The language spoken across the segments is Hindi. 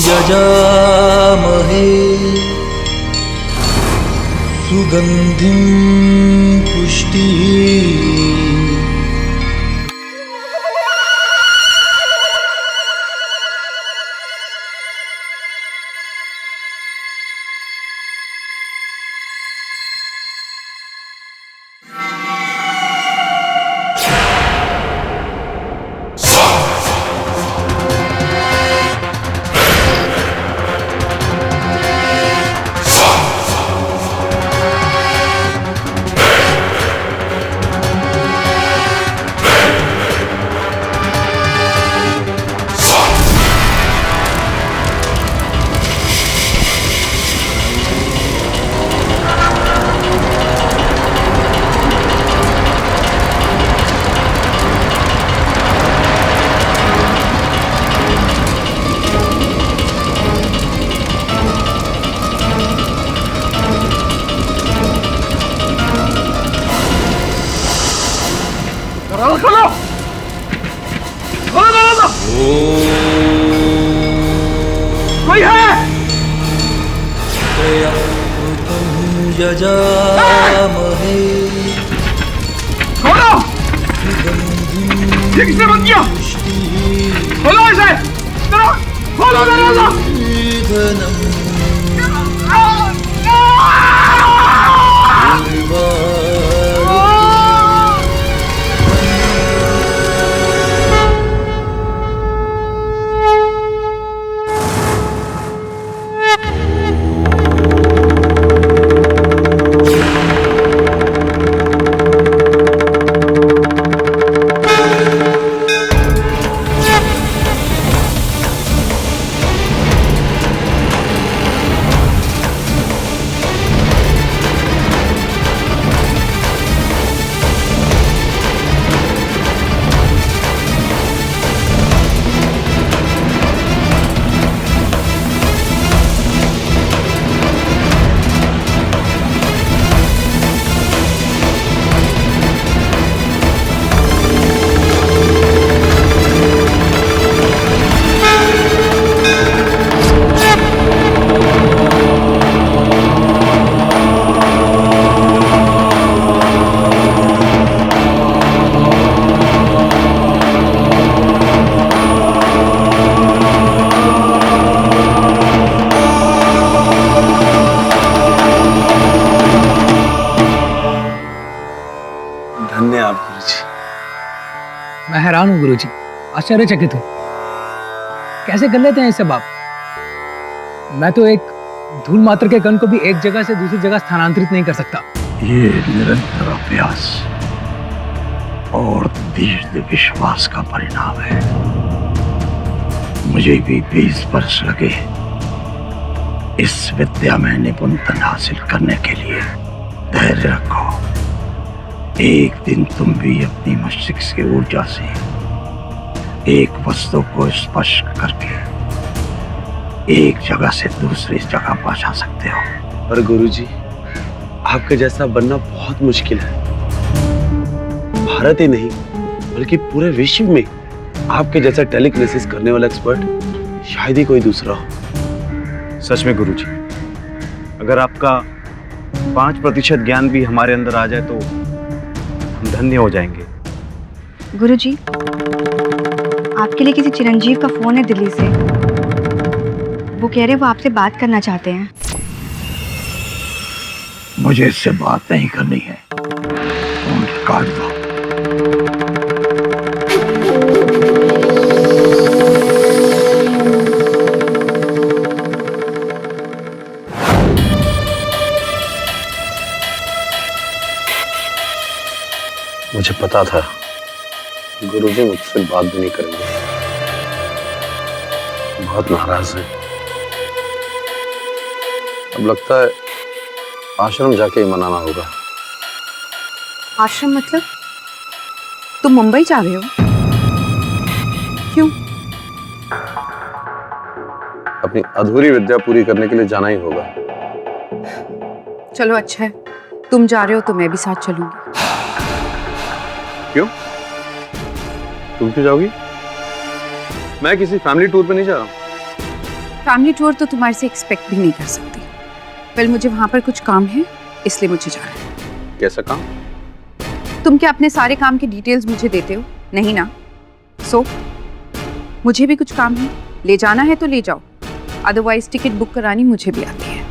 यजामहे सुगन्धिं पुष्टिः। कोई है? यजामहे खोलो! ठीक से बंद किया। खोलो इसे! चलो, खोलो दरवाजा! धन्य आप गुरुजी। मैं हैरान हूँ गुरुजी, आश्चर्यचकित हूँ। कैसे कर लेते हैं ये सब आप? मैं तो एक धूल मात्र के कण को भी एक जगह से दूसरी जगह स्थानांतरित नहीं कर सकता। ये निरंतर अभ्यास और दृढ़ विश्वास का परिणाम है। मुझे भी 20 वर्ष लगे इस विद्या में निपुणता हासिल करने के लिए। धैर्य रखो, एक दिन तुम भी अपनी मस्तिष्क की ऊर्जा से एक वस्तु को स्पर्श करके एक जगह से दूसरी जगह पहुंचा सकते हो। पर गुरुजी, आपके जैसा बनना बहुत मुश्किल है। भारत ही नहीं बल्कि पूरे विश्व में आपके जैसा टेलीकिनेसिस करने वाला एक्सपर्ट शायद ही कोई दूसरा हो। सच में गुरुजी, अगर आपका 5% ज्ञान भी हमारे अंदर आ जाए तो हम धन्य हो जाएंगे। गुरुजी, आपके लिए किसी चिरंजीव का फोन है दिल्ली से। वो कह रहे वो आपसे बात करना चाहते हैं। मुझे इससे बात नहीं करनी है, फोन काट दो। मुझे पता था गुरुजी मुझसे बात भी नहीं करेंगे। बहुत नाराज है। अब लगता है आश्रम जाके ही मनाना होगा। आश्रम मतलब? तुम मुंबई जा रहे हो? क्यों? अपनी अधूरी विद्या पूरी करने के लिए जाना ही होगा। चलो अच्छा है, तुम जा रहे हो तो मैं भी साथ चलूंगी। क्यों? तुम क्यों जाओगी? मैं किसी फैमिली टूर पे नहीं जा रहा हूँ। फैमिली टूर तो तुम्हारे से एक्सपेक्ट भी नहीं कर सकती। वेल, मुझे वहां पर कुछ काम है, इसलिए मुझे जाना है। कैसा काम? तुम क्या अपने सारे काम की डिटेल्स मुझे देते हो? नहीं ना? सो मुझे भी कुछ काम है, ले जाना है तो ले जाओ, अदरवाइज टिकट बुक करानी मुझे भी आती है।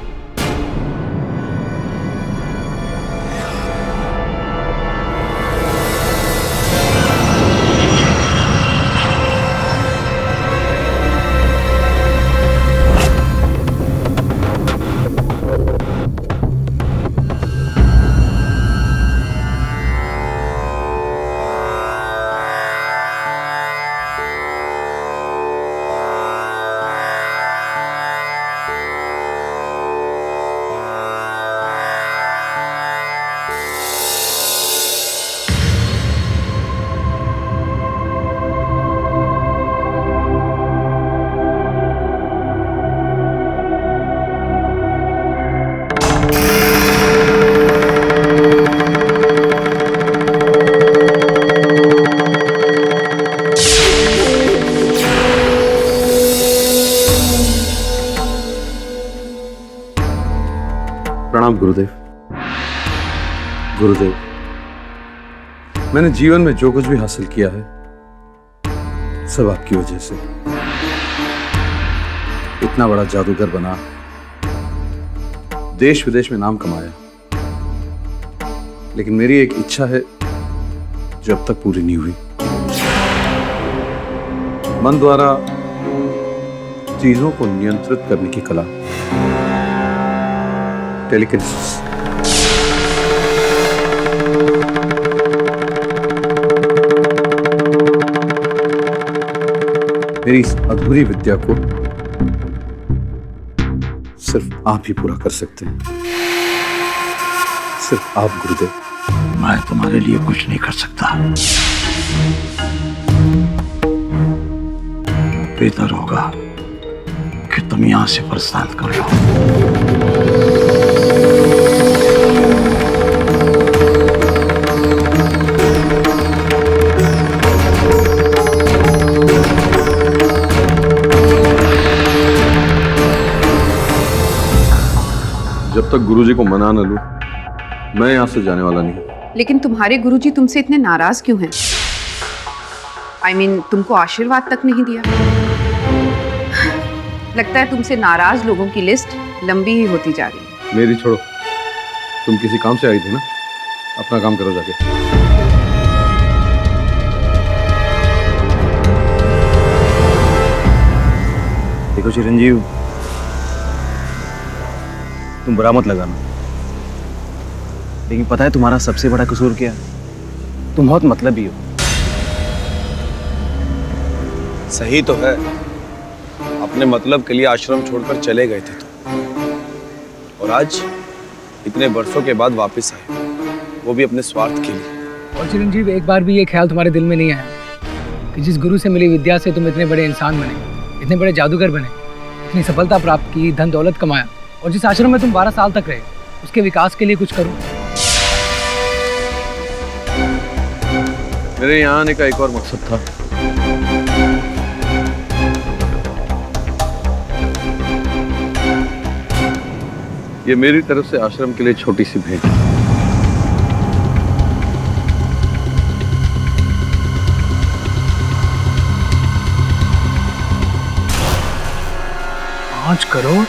प्रणाम गुरुदेव। गुरुदेव, मैंने जीवन में जो कुछ भी हासिल किया है सब आपकी वजह से। इतना बड़ा जादूगर बना, देश विदेश में नाम कमाया, लेकिन मेरी एक इच्छा है जो अब तक पूरी नहीं हुई। मन द्वारा चीजों को नियंत्रित करने की कला, टेलीकिनेसिस। मेरी इस अधूरी विद्या को सिर्फ आप ही पूरा कर सकते हैं, सिर्फ आप गुरुदेव। मैं तुम्हारे लिए कुछ नहीं कर सकता। बेहतर होगा कि तुम यहां से प्रस्थान कर लो। जब तक गुरुजी को मना न लूं, मैं यहां से जाने वाला नहीं। लेकिन तुम्हारे गुरुजी तुमसे इतने नाराज क्यों हैं? I mean, तुमको आशीर्वाद तक नहीं दिया। लगता है तुमसे नाराज लोगों की लिस्ट लंबी ही होती जा रही है। मेरी छोड़ो, तुम किसी काम से आई थी ना, अपना काम करो जाके। देखो चिरंजीव, तुम बुरा मत लगाना, लेकिन पता है तुम्हारा सबसे बड़ा कसूर क्या है? तुम बहुत मतलबी हो। सही तो है, अपने मतलब के लिए आश्रम छोड़कर चले गए थे तुम, और आज इतने बरसों के बाद वापस आए, वो भी अपने स्वार्थ के लिए। और चिरंजीव, एक बार भी ये ख्याल तुम्हारे दिल में नहीं आया कि जिस गुरु से मिली विद्या से तुम इतने बड़े इंसान बने, इतने बड़े जादूगर बने, इतनी सफलता प्राप्त की, धन दौलत कमाया, और जिस आश्रम में तुम 12 साल तक रहे, उसके विकास के लिए कुछ करो? मेरे यहाँ आने का एक और मकसद था। ये मेरी तरफ से आश्रम के लिए छोटी सी भेंट है। पाँच करोड़?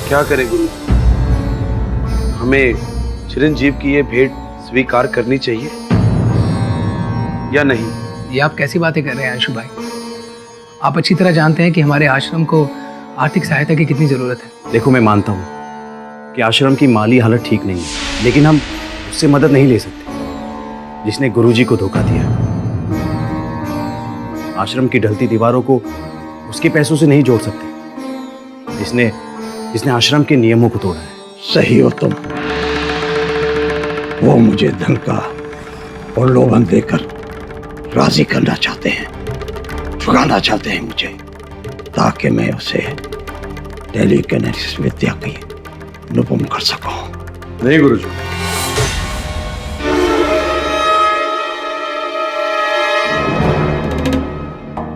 क्या करें गुरु, हमें चिरंजीव की ये भेंट स्वीकार करनी चाहिए या नहीं? ये आप कैसी बातें कर रहे हैं अंशु भाई? आप अच्छी तरह जानते हैं कि हमारे आश्रम को आर्थिक सहायता की कितनी जरूरत है। देखो, मैं मानता हूँ कि आश्रम की माली हालत ठीक नहीं है, लेकिन हम उससे मदद नहीं ले सकते जिसने गुरुजी को धोखा दिया। आश्रम की ढलती दीवारों को उसके पैसों से नहीं जोड़ सकते जिसने आश्रम के नियमों को तोड़ा है। सही हो तुम। वो मुझे धन का और लोभन देकर राजी करना चाहते हैं, चुकाना चाहते हैं मुझे, ताकि मैं उसे टेलीकिनेसिस विद्या की निपुण कर सकूं। नहीं गुरुजी,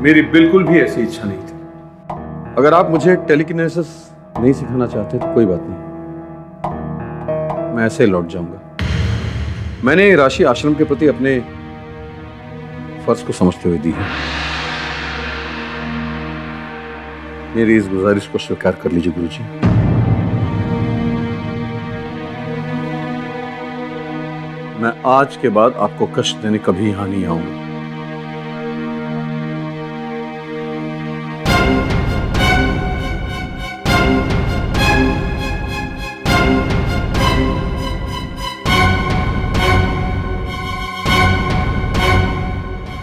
मेरी बिल्कुल भी ऐसी इच्छा नहीं थी। अगर आप मुझे टेलीकिनेसिस नहीं सिखाना चाहते तो कोई बात नहीं, मैं ऐसे ही लौट जाऊंगा। मैंने ये राशि आश्रम के प्रति अपने फर्ज को समझते हुए दी है। मेरी इस गुजारिश को स्वीकार कर लीजिए गुरुजी। मैं आज के बाद आपको कष्ट देने कभी यहां नहीं आऊंगा।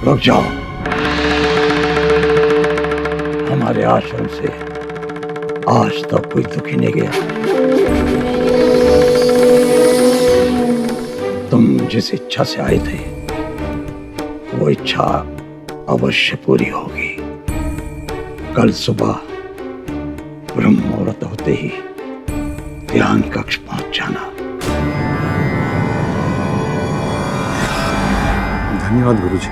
रुक जाओ। हमारे आश्रम से आज तक कोई दुखी नहीं गया। तुम जिस इच्छा से आए थे वो इच्छा अवश्य पूरी होगी। कल सुबह ब्रह्म मुहूर्त होते ही ध्यान कक्ष पहुंच जाना। धन्यवाद गुरुजी।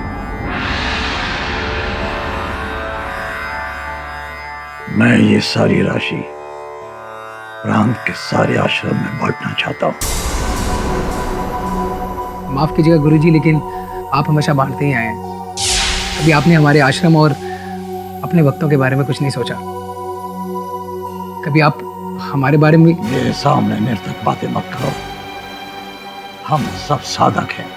मैं ये सारी राशि प्रांत के सारे आश्रम में बांटना चाहता हूँ। माफ कीजिएगा गुरुजी, लेकिन आप हमेशा बांटते ही आए हैं। कभी आपने हमारे आश्रम और अपने भक्तों के बारे में कुछ नहीं सोचा? कभी आप हमारे बारे में? मेरे सामने निर्थक बातें मत करो। हम सब साधक हैं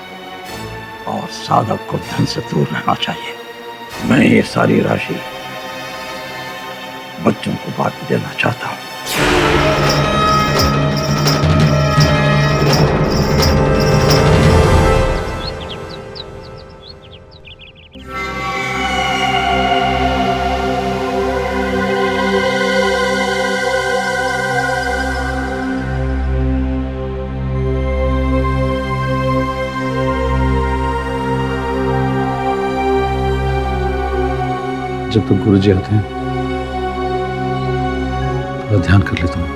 और साधक को धन से दूर रहना चाहिए। मैं ये सारी राशि बच्चों को बांट देना चाहता हूँ। जब तक गुरुजी आते हैं थोड़ा ध्यान कर लेता हूँ।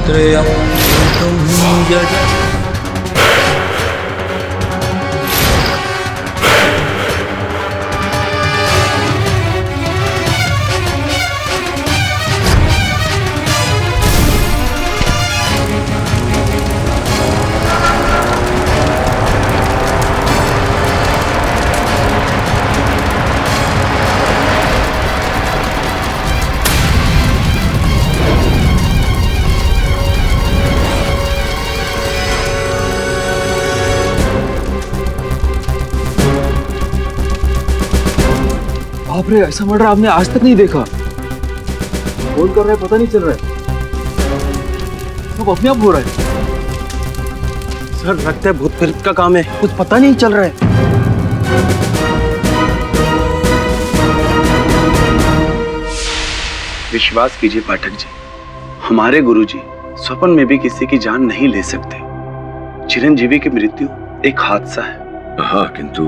त्र्यंबकं यजामहे बाप रे, ऐसा मर्डर आपने आज तक नहीं देखा। कौन कर रहा है पता नहीं चल रहा है, सब अपने आप हो रहा है। सर लगता है भूत प्रेत का काम है, कुछ पता नहीं चल रहा है। विश्वास कीजिए पाठक जी, हमारे गुरुजी स्वप्न में भी किसी की जान नहीं ले सकते। चिरंजीवी की मृत्यु एक हादसा है। हाँ, किंतु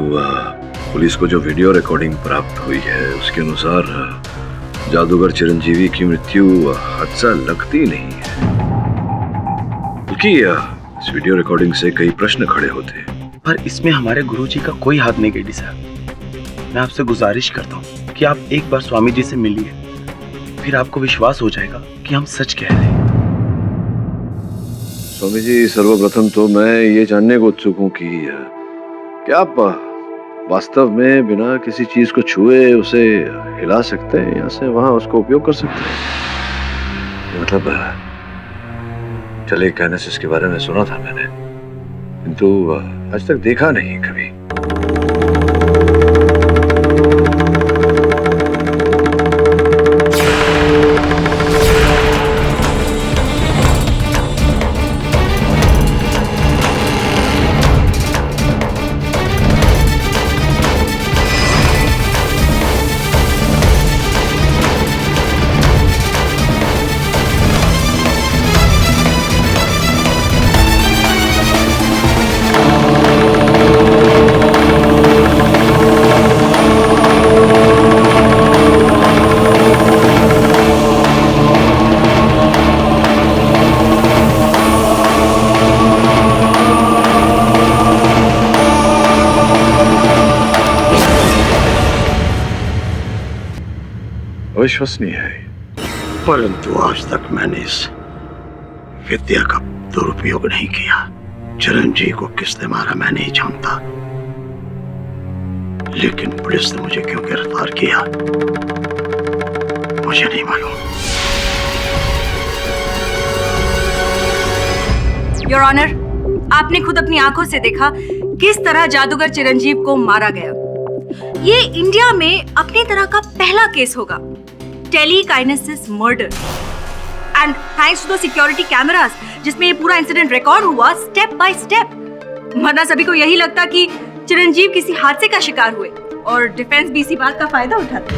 पुलिस को जो वीडियो रिकॉर्डिंग प्राप्त हुई है उसके अनुसार जादूगर चिरंजीवी की मृत्यु हादसा लगती नहीं है, क्योंकि इस वीडियो रिकॉर्डिंग से कई प्रश्न खड़े होते हैं। पर इसमें हमारे गुरुजी का कोई हाथ नहीं गेडी साहब। मैं आपसे गुजारिश करता हूँ कि आप एक बार स्वामी जी से मिलिए, फिर आपको विश्वास हो जाएगा कि हम सच कह रहे हैं। स्वामी जी, सर्वप्रथम तो मैं ये जानने को उत्सुक हूँ कि क्या आप वास्तव में बिना किसी चीज को छुए उसे हिला सकते हैं, यहाँ से वहां उसका उपयोग कर सकते हैं? मतलब टेलीकाइनेसिस के बारे में सुना था मैंने, किंतु आज तक देखा नहीं कभी। अविश्वसनीय है, परंतु आज तक मैंने इस विद्या का दुरुपयोग नहीं किया। चिरंजीव को किसने मारा मैं नहीं जानता, लेकिन पुलिस ने मुझे क्यों गिरफ्तार किया मुझे नहीं मालूम। योर ऑनर, आपने खुद अपनी आंखों से देखा किस तरह जादूगर चिरंजीव को मारा गया। ये इंडिया में अपनी तरह का पहला केस होगा, telekinesis murder, and thanks to the security cameras जिसमें ये पूरा इंसिडेंट रिकॉर्ड हुआ स्टेप बाय स्टेप। वरना सभी को यही लगता कि चिरंजीव किसी हादसे का शिकार हुए और डिफेंस भी इसी बात का फायदा उठाता,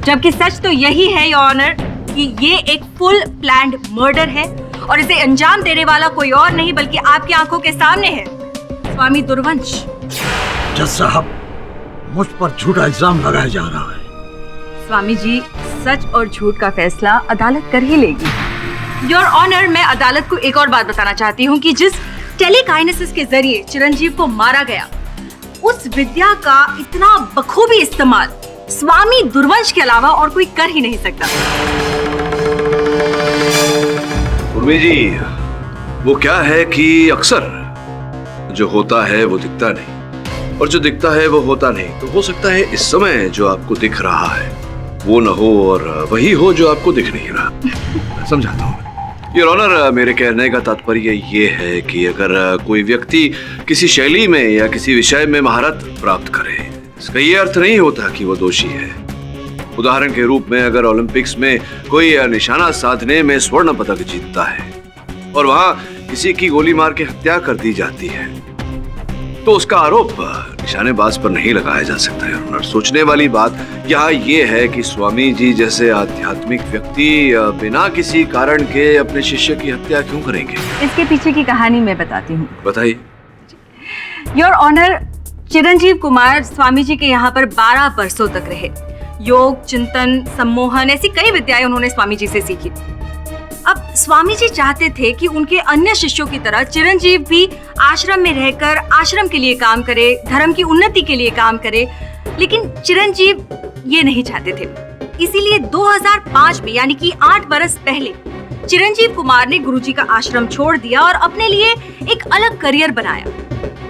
जबकि सच तो यही है योर ऑनर कि ये एक फुल प्लान्ड मर्डर है और इसे अंजाम देने वाला कोई और नहीं बल्कि आपकी आंखों के सामने है, स्वामी दुर्वंश। जज साहब, मुझ पर झूठा इल्जाम लगाया जा रहा है। स्वामी जी, सच और झूठ का फैसला अदालत कर ही लेगी। योर ऑनर, मैं अदालत को एक और बात बताना चाहती हूँ कि जिस टेलीकाइनेसिस के जरिए चिरंजीव को मारा गया, उस विद्या का इतना बखूबी इस्तेमाल स्वामी दुर्वंश के अलावा और कोई कर ही नहीं सकता। उर्मी जी, वो क्या है कि अक्सर जो होता है वो दिखता नहीं और जो दिखता है वो होता नहीं। तो हो सकता है इस समय जो आपको दिख रहा है वो न हो और वही हो जो आपको दिख नहीं रहा। समझाता हूँ योर ऑनर, मेरे कहने का तात्पर्य ये है कि अगर कोई व्यक्ति किसी शैली में या किसी विषय में महारत प्राप्त करे, इसका ये अर्थ नहीं होता कि वो दोषी है। उदाहरण के रूप में अगर ओलंपिक्स में कोई निशाना साधने में स्वर्ण पदक जीतता है और वहां किसी की गोली मार के हत्या कर दी जाती है, तो उसका आरोप निशानेबाज पर नहीं लगाया जा सकता है। और सोचने वाली बात यहाँ ये है कि स्वामी जी जैसे आध्यात्मिक व्यक्ति बिना किसी कारण के अपने शिष्य की हत्या क्यों करेंगे? इसके पीछे की कहानी मैं बताती हूँ। बताइए। योर ऑनर, चिरंजीव कुमार स्वामी जी के यहाँ पर 12 बरसों तक रहे। योग, चिंतन, सम्मोहन, ऐसी कई विद्याएं उन्होंने स्वामी जी से सीखी। अब स्वामी जी चाहते थे कि उनके अन्य शिष्यों की तरह चिरंजीव भी आश्रम में रहकर आश्रम के लिए काम करे, धर्म की उन्नति के लिए काम करे, लेकिन चिरंजीव ये नहीं चाहते थे। इसीलिए 2005 में, यानी कि 8 बरस पहले, चिरंजीव कुमार ने गुरुजी का आश्रम छोड़ दिया और अपने लिए एक अलग करियर बनाया।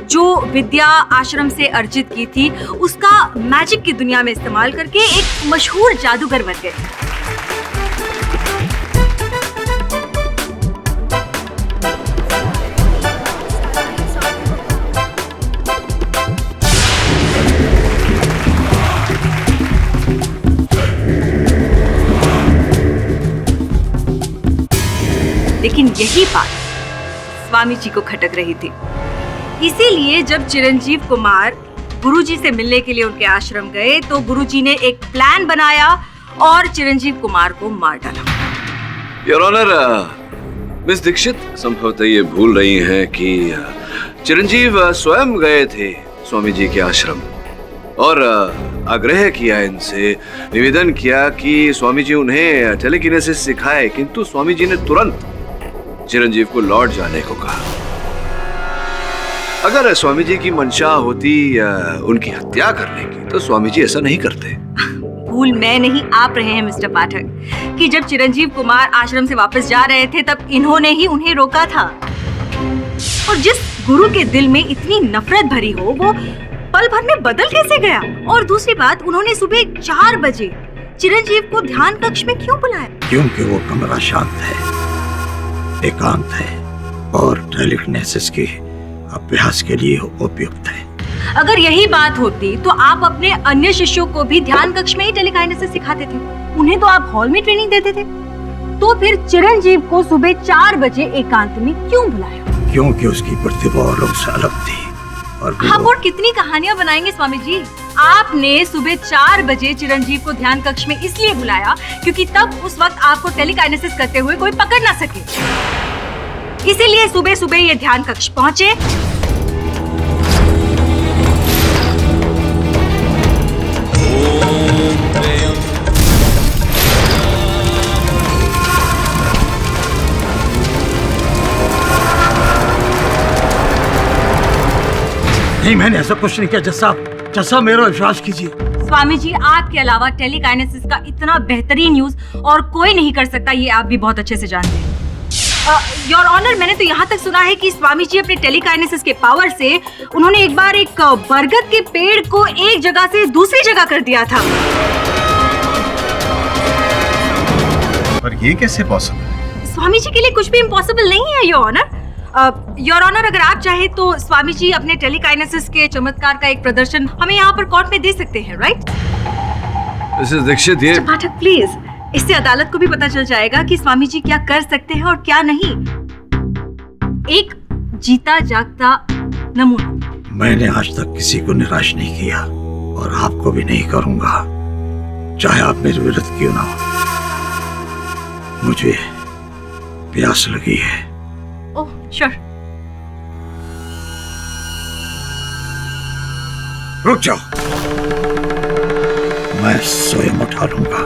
जो विद्या आश्रम से अर्जित की थी उसका मैजिक की दुनिया में इस्तेमाल करके एक मशहूर जादूगर बन गए। लेकिन यही बात स्वामी जी को खटक रही थी। इसीलिए जब चिरंजीव कुमार गुरुजी से मिलने के लिए उनके आश्रम गए तो गुरुजी ने एक प्लान बनाया और चिरंजीव कुमार को मार डाला। योर ऑनर, मिस दीक्षित संभवतः ये भूल रही हैं कि चिरंजीव स्वयं गए थे स्वामी जी के आश्रम और आग्रह किया, इनसे निवेदन किया कि स्वामी जी उन्हें टेलीकिनेसिस सिखाए, किंतु स्वामी जी ने तुरंत चिरंजीव को लौट जाने को कहा। अगर स्वामी जी की मंशा होती उनकी हत्या करने की तो स्वामी जी ऐसा नहीं करते। भूल मैं नहीं, आप रहे हैं मिस्टर पाठक, कि जब चिरंजीव कुमार आश्रम से वापस जा रहे थे तब इन्होंने ही उन्हें रोका था। और जिस गुरु के दिल में इतनी नफरत भरी हो वो पल भर में बदल कैसे गया? और दूसरी बात, उन्होंने सुबह 4 बजे चिरंजीव को ध्यान कक्ष में क्यों बुलाया? क्योंकि वो कमरा शांत है, एकांत है और टेलीकिनेसिस के अभ्यास के लिए उपयुक्त है। अगर यही बात होती तो आप अपने अन्य शिष्यों को भी ध्यान कक्ष में ही टेलीकाइनेसिस सिखाते थे, उन्हें तो आप हॉल में ट्रेनिंग देते थे। तो फिर चिरंजीव को सुबह 4 बजे एकांत में क्यों बुलाया? क्योंकि उसकी प्रतिभा औरों से अलग थी। और हम और कितनी कहानियां बनाएंगे स्वामी जी। आपने सुबह 4 बजे चिरंजीव को ध्यान कक्ष में इसलिए बुलाया क्योंकि तब उस वक्त आपको टेलीकाइनेसिस करते हुए कोई पकड़ ना सके, इसीलिए सुबह सुबह ये ध्यान कक्ष पहुंचे। नहीं, मैंने ऐसा कुछ नहीं किया जज साहब। जैसा मेरा विश्वास कीजिए। स्वामी जी, आपके अलावा टेलीकाइनेसिस का इतना बेहतरीन यूज और कोई नहीं कर सकता, ये आप भी बहुत अच्छे से जानते हैं। योर ऑनर, मैंने तो यहाँ तक सुना है कि स्वामी जी अपने टेलीकाइनेसिस के पावर से उन्होंने एक बार एक बरगद के पेड़ को एक जगह से दूसरी जगह कर दिया था। पर ये कैसे पॉसिबल है? स्वामी जी के लिए कुछ भी इम्पॉसिबल नहीं है योर ऑनर। योर ऑनर, अगर आप चाहे तो स्वामी जी अपने टेलीकाइनेसिस के चमत्कार का एक प्रदर्शन हमें यहाँ पर कोर्ट में दे सकते हैं, राइट? मिसेस दीक्षित, ये पाठक प्लीज, इससे अदालत को भी पता चल जाएगा कि स्वामी जी क्या कर सकते हैं और क्या नहीं। एक जीता जागता नमूना। मैंने आज तक किसी को निराश नहीं किया और आपको भी नहीं करूंगा, चाहे आप मेरे विरुद्ध क्यों ना हो। मुझे प्यास लगी है। Oh sure. रुक जाओ, मैं स्वयं उठा लूंगा।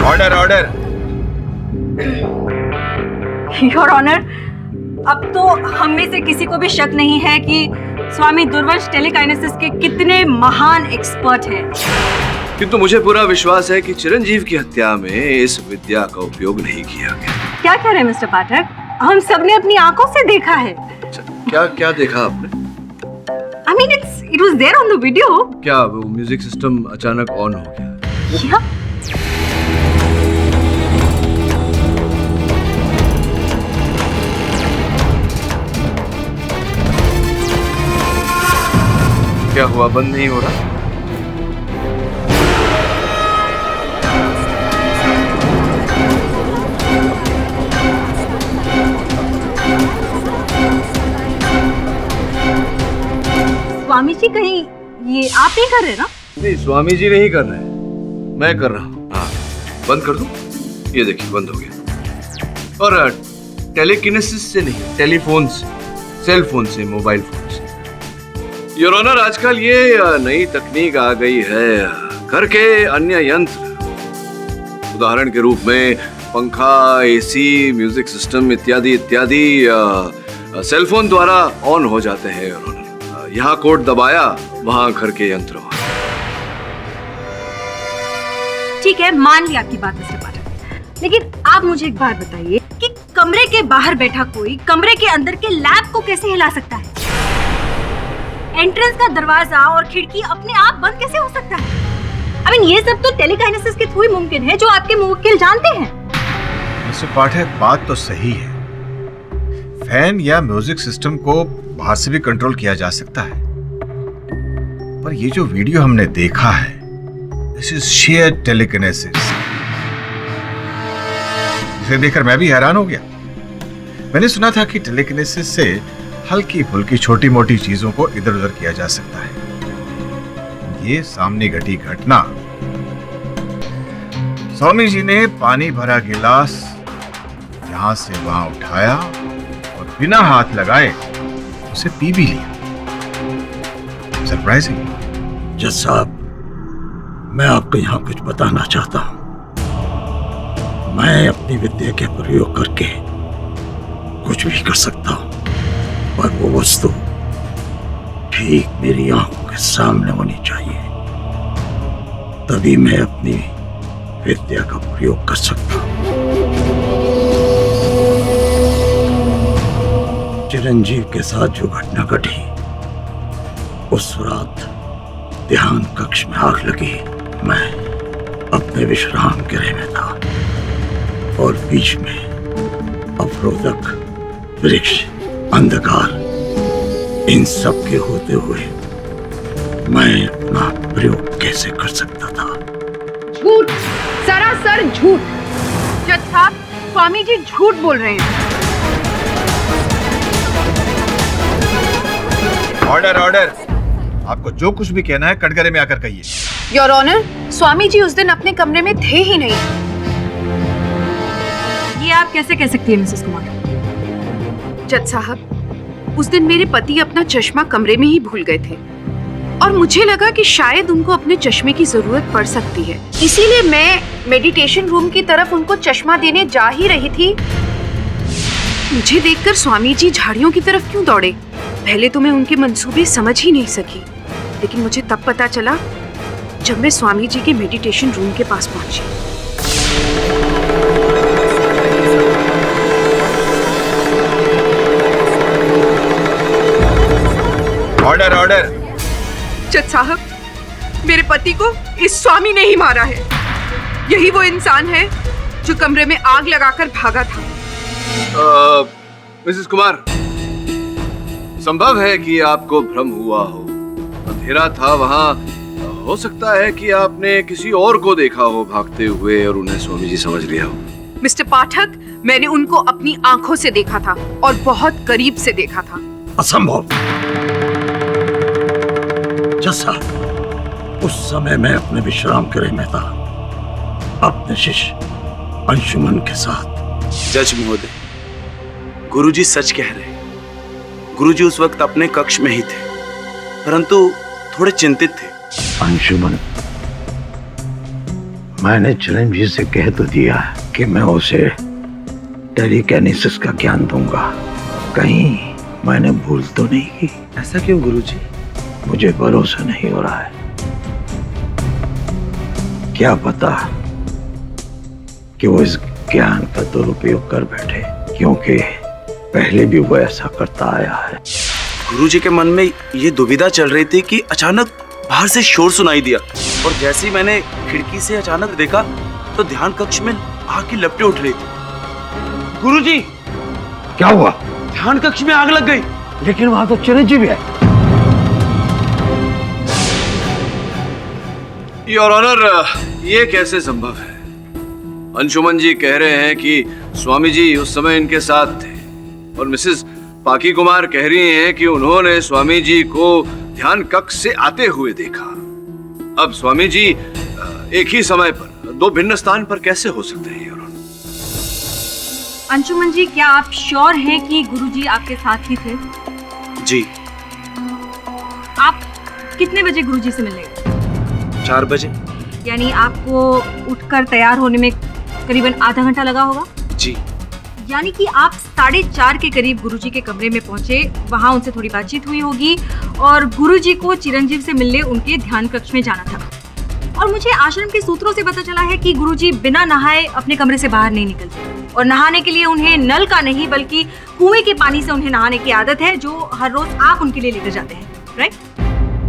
Order order. योर ऑनर, अब तो हम में से किसी को भी शक नहीं है कि स्वामी दुर्वंश टेलीकाइनेसिस के कितने महान एक्सपर्ट हैं। किंतु मुझे पूरा विश्वास है कि चिरंजीव की हत्या में इस विद्या का उपयोग नहीं किया गया। क्या कह रहे हैं मिस्टर पाठक? हम सबने अपनी आंखों से देखा है। क्या क्या देखा आपने? I mean, it was there on the video. क्या वो म्यूजिक सिस्टम अचानक ऑन हो गया? Yeah. क्या हुआ, बंद नहीं हो रहा? स्वामी जी, कहीं ये आप नहीं कर रहे ना? नहीं, स्वामी जी नहीं कर रहे हैं, मैं कर रहा हूँ। हाँ, बंद कर दूं? ये देखिए, बंद हो गया। और टेलीकिनेसिस से नहीं, टेलीफोन से, सेल फोन से, मोबाइल फोन से। योर ऑनर, आजकल ये नई तकनीक आ गई है, घर के अन्य यंत्र, उदाहरण के रूप में पंखा, एसी, म्यूजिक सिस्टम इत्यादि इत्यादि सेलफोन द्वारा ऑन हो जाते हैं। योर ऑनर, यहाँ कोड दबाया, वहां घर के यंत्र। ठीक है, मान ली आपकी बात मिस्टर पाठक, लेकिन आप मुझे एक बात बताइए कि कमरे के बाहर बैठा कोई कमरे के अंदर के लैब को कैसे हिला सकता है? एंट्रेंस का दरवाजा और खिड़की अपने आप बंद कैसे हो सकता है? I mean, ये सब तो टेलीकाइनेसिस के थ्रू ही मुमकिन है, जो आपके मुवक्किल जानते हैं। मिस्टर पाठक, बात तो सही है, फैन या म्यूजिक सिस्टम को बाहर से भी कंट्रोल किया जा सकता है, पर ये जो वीडियो हमने देखा है, दिस इज शेयर टेलीकिनेसिस। इसे देखकर मैं भी हैरान हो गया। मैंने सुना था कि टेलीकिनेसिस से हल्की फुल्की छोटी मोटी चीजों को इधर उधर किया जा सकता है। ये सामने घटी घटना, स्वामी जी ने पानी भरा गिलास यहां से वहां उठाया और बिना हाथ लगाए उसे पी भी लिया। सरप्राइजिंग। जज साहब, मैं आपको यहाँ कुछ बताना चाहता हूँ। मैं अपनी विद्या के प्रयोग करके कुछ भी कर सकता हूँ, पर वो वस्तु ठीक मेरी आंखों के सामने होनी चाहिए, तभी मैं अपनी विद्या का प्रयोग कर सकता हूँ। चिरंजीव के साथ जो घटना घटी, उस रात ध्यान कक्ष में आग लगी। मैं अपने विश्राम गृह में था और बीच में अवरोधक, वृक्ष, अंधकार, इन सब के होते हुए मैं अपना प्रयोग कैसे कर सकता था? झूठ, सरासर झूठ। जज साहब, स्वामी जी झूठ बोल रहे हैं। Order order. आपको जो कुछ भी कहना है कटघरे में आकर कहिए। योर ऑनर, स्वामी जी उस दिन अपने कमरे में थे ही नहीं। ये आप कैसे कह सकती है मिसेस कुमार? जज साहब, उस दिन मेरे पति अपना चश्मा कमरे में ही भूल गए थे और मुझे लगा कि शायद उनको अपने चश्मे की जरूरत पड़ सकती है, इसीलिए मैं मेडिटेशन रूम की तरफ उनको चश्मा देने जा ही रही थी। मुझे देखकर स्वामी जी झाड़ियों की तरफ क्यों दौड़े? पहले तो मैं उनके मंसूबे समझ ही नहीं सकी, लेकिन मुझे तब पता चला जब मैं स्वामी जी के मेडिटेशन रूम के पास पहुंची। Order order. जज साहब, मेरे पति को इस स्वामी ने ही मारा है। यही वो इंसान है जो कमरे में आग लगाकर भागा था। मिसेस कुमार, संभव है कि आपको भ्रम हुआ हो। अंधेरा था वहां, हो सकता है कि आपने किसी और को देखा हो भागते हुए और उन्हें स्वामी जी समझ लिया हो। मिस्टर पाठक, मैंने उनको अपनी आंखों से देखा था और बहुत करीब से देखा था। असंभव। जैसा उस समय मैं अपने विश्राम गृह में था, अपने शिष्य अंशुमन के साथ। जज महोदय, गुरुजी सच कह रहे हैं। गुरुजी उस वक्त अपने कक्ष में ही थे, परंतु थोड़े चिंतित थे। अंशुमन, मैंने चिरंजीव से कह तो दिया कि मैं उसे टेलीकिनेसिस का ज्ञान दूंगा। कहीं मैंने भूल तो नहीं की? ऐसा क्यों गुरुजी? मुझे भरोसा नहीं हो रहा है। क्या पता कि वो इस ज्ञान का दुरुपयोग कर बैठे, क्योंकि पहले भी वो ऐसा करता आया है। गुरुजी के मन में ये दुविधा चल रही थी कि अचानक बाहर से शोर सुनाई दिया और जैसे ही मैंने खिड़की से अचानक देखा तो ध्यान कक्ष में आग की लपटें उठ रही थी। गुरुजी, क्या हुआ? ध्यान कक्ष में आग लग गई। लेकिन वहां तो चिरंजीव है। योर ऑनर, ये कैसे संभव है? अंशुमन जी कह रहे हैं कि स्वामी जी उस समय इनके साथ थे और मिसेस पाकी कुमार कह रही हैं कि उन्होंने स्वामी जी को ध्यान कक्ष से आते हुए देखा। अब स्वामी जी एक ही समय पर दो भिन्न स्थान पर कैसे हो सकते हैं? योर ऑनर, अंशुमन जी, क्या आप श्योर हैं कि गुरुजी आपके साथ ही थे? जी। आप कितने बजे गुरुजी से मिलने गए? 4 बजे। यानी आपको उठकर तैयार होने में करीबन आधा घंटा लगा होगा? जी। यानी कि आप 4:30 के करीब गुरुजी के कमरे में पहुंचे, वहां उनसे थोड़ी बातचीत हुई होगी और गुरुजी को चिरंजीव से मिलने उनके ध्यान कक्ष में जाना था। और मुझे आश्रम के सूत्रों से पता चला है कि गुरुजी बिना नहाए अपने कमरे से बाहर नहीं निकलते और नहाने के लिए उन्हें नल का नहीं बल्कि कुएं के पानी से उन्हें नहाने की आदत है, जो हर रोज आप उनके लिए लेकर जाते हैं, राइट?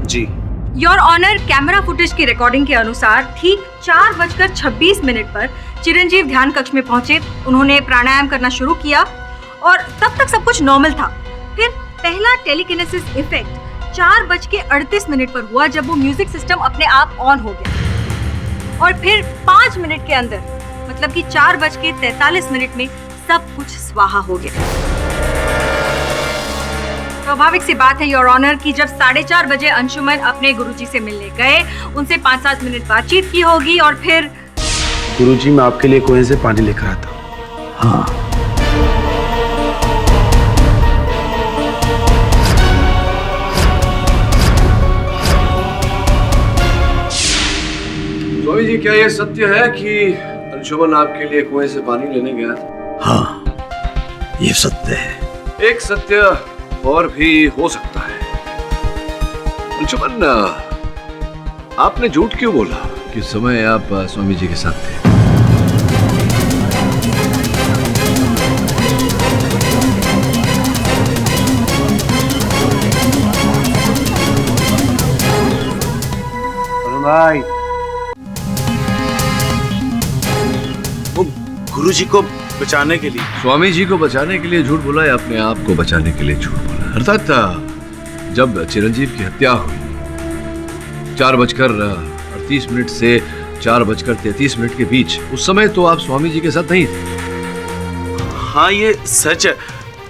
जी। योर ऑनर, कैमरा फुटेज की रिकॉर्डिंग के अनुसार ठीक 4:26 पर चिरंजीव ध्यान कक्ष में पहुंचे। उन्होंने प्राणायाम करना शुरू किया और तब तक सब कुछ नॉर्मल था। फिर पहला टेलीकिनेसिस इफेक्ट 4:38 पर हुआ, जब वो म्यूजिक सिस्टम अपने आप ऑन हो गया। और फिर 5 मिनट के अंदर, मतलब कि 4:43 में सब कुछ स्वाहा हो गया। स्वाभाविक सी बात है योर ऑनर कि जब 4:30 बजे अंशुमन अपने गुरुजी से मिलने गए, उनसे 5-7 मिनट बातचीत की होगी और फिर गुरुजी, मैं आपके लिए कुएं से पानी लेकर आता हूँ। हाँ, स्वामी जी, क्या यह सत्य है कि अंशुमन आपके लिए कुएं से पानी लेने गया था? हाँ, ये सत्य है। एक सत्य और भी हो सकता है। अंशुमन, आपने झूठ क्यों बोला कि उस समय आप स्वामी जी के साथ थे? भाई, वो गुरुजी को बचाने के लिए, स्वामी जी को बचाने के लिए झूठ बोला या अपने आप को बचाने के लिए झूठ बोला? अर्थात जब चिरंजीव की हत्या हुई 4:38 से 4:33 के बीच, उस समय तो आप स्वामी जी के साथ नहीं थे। हाँ ये सच है,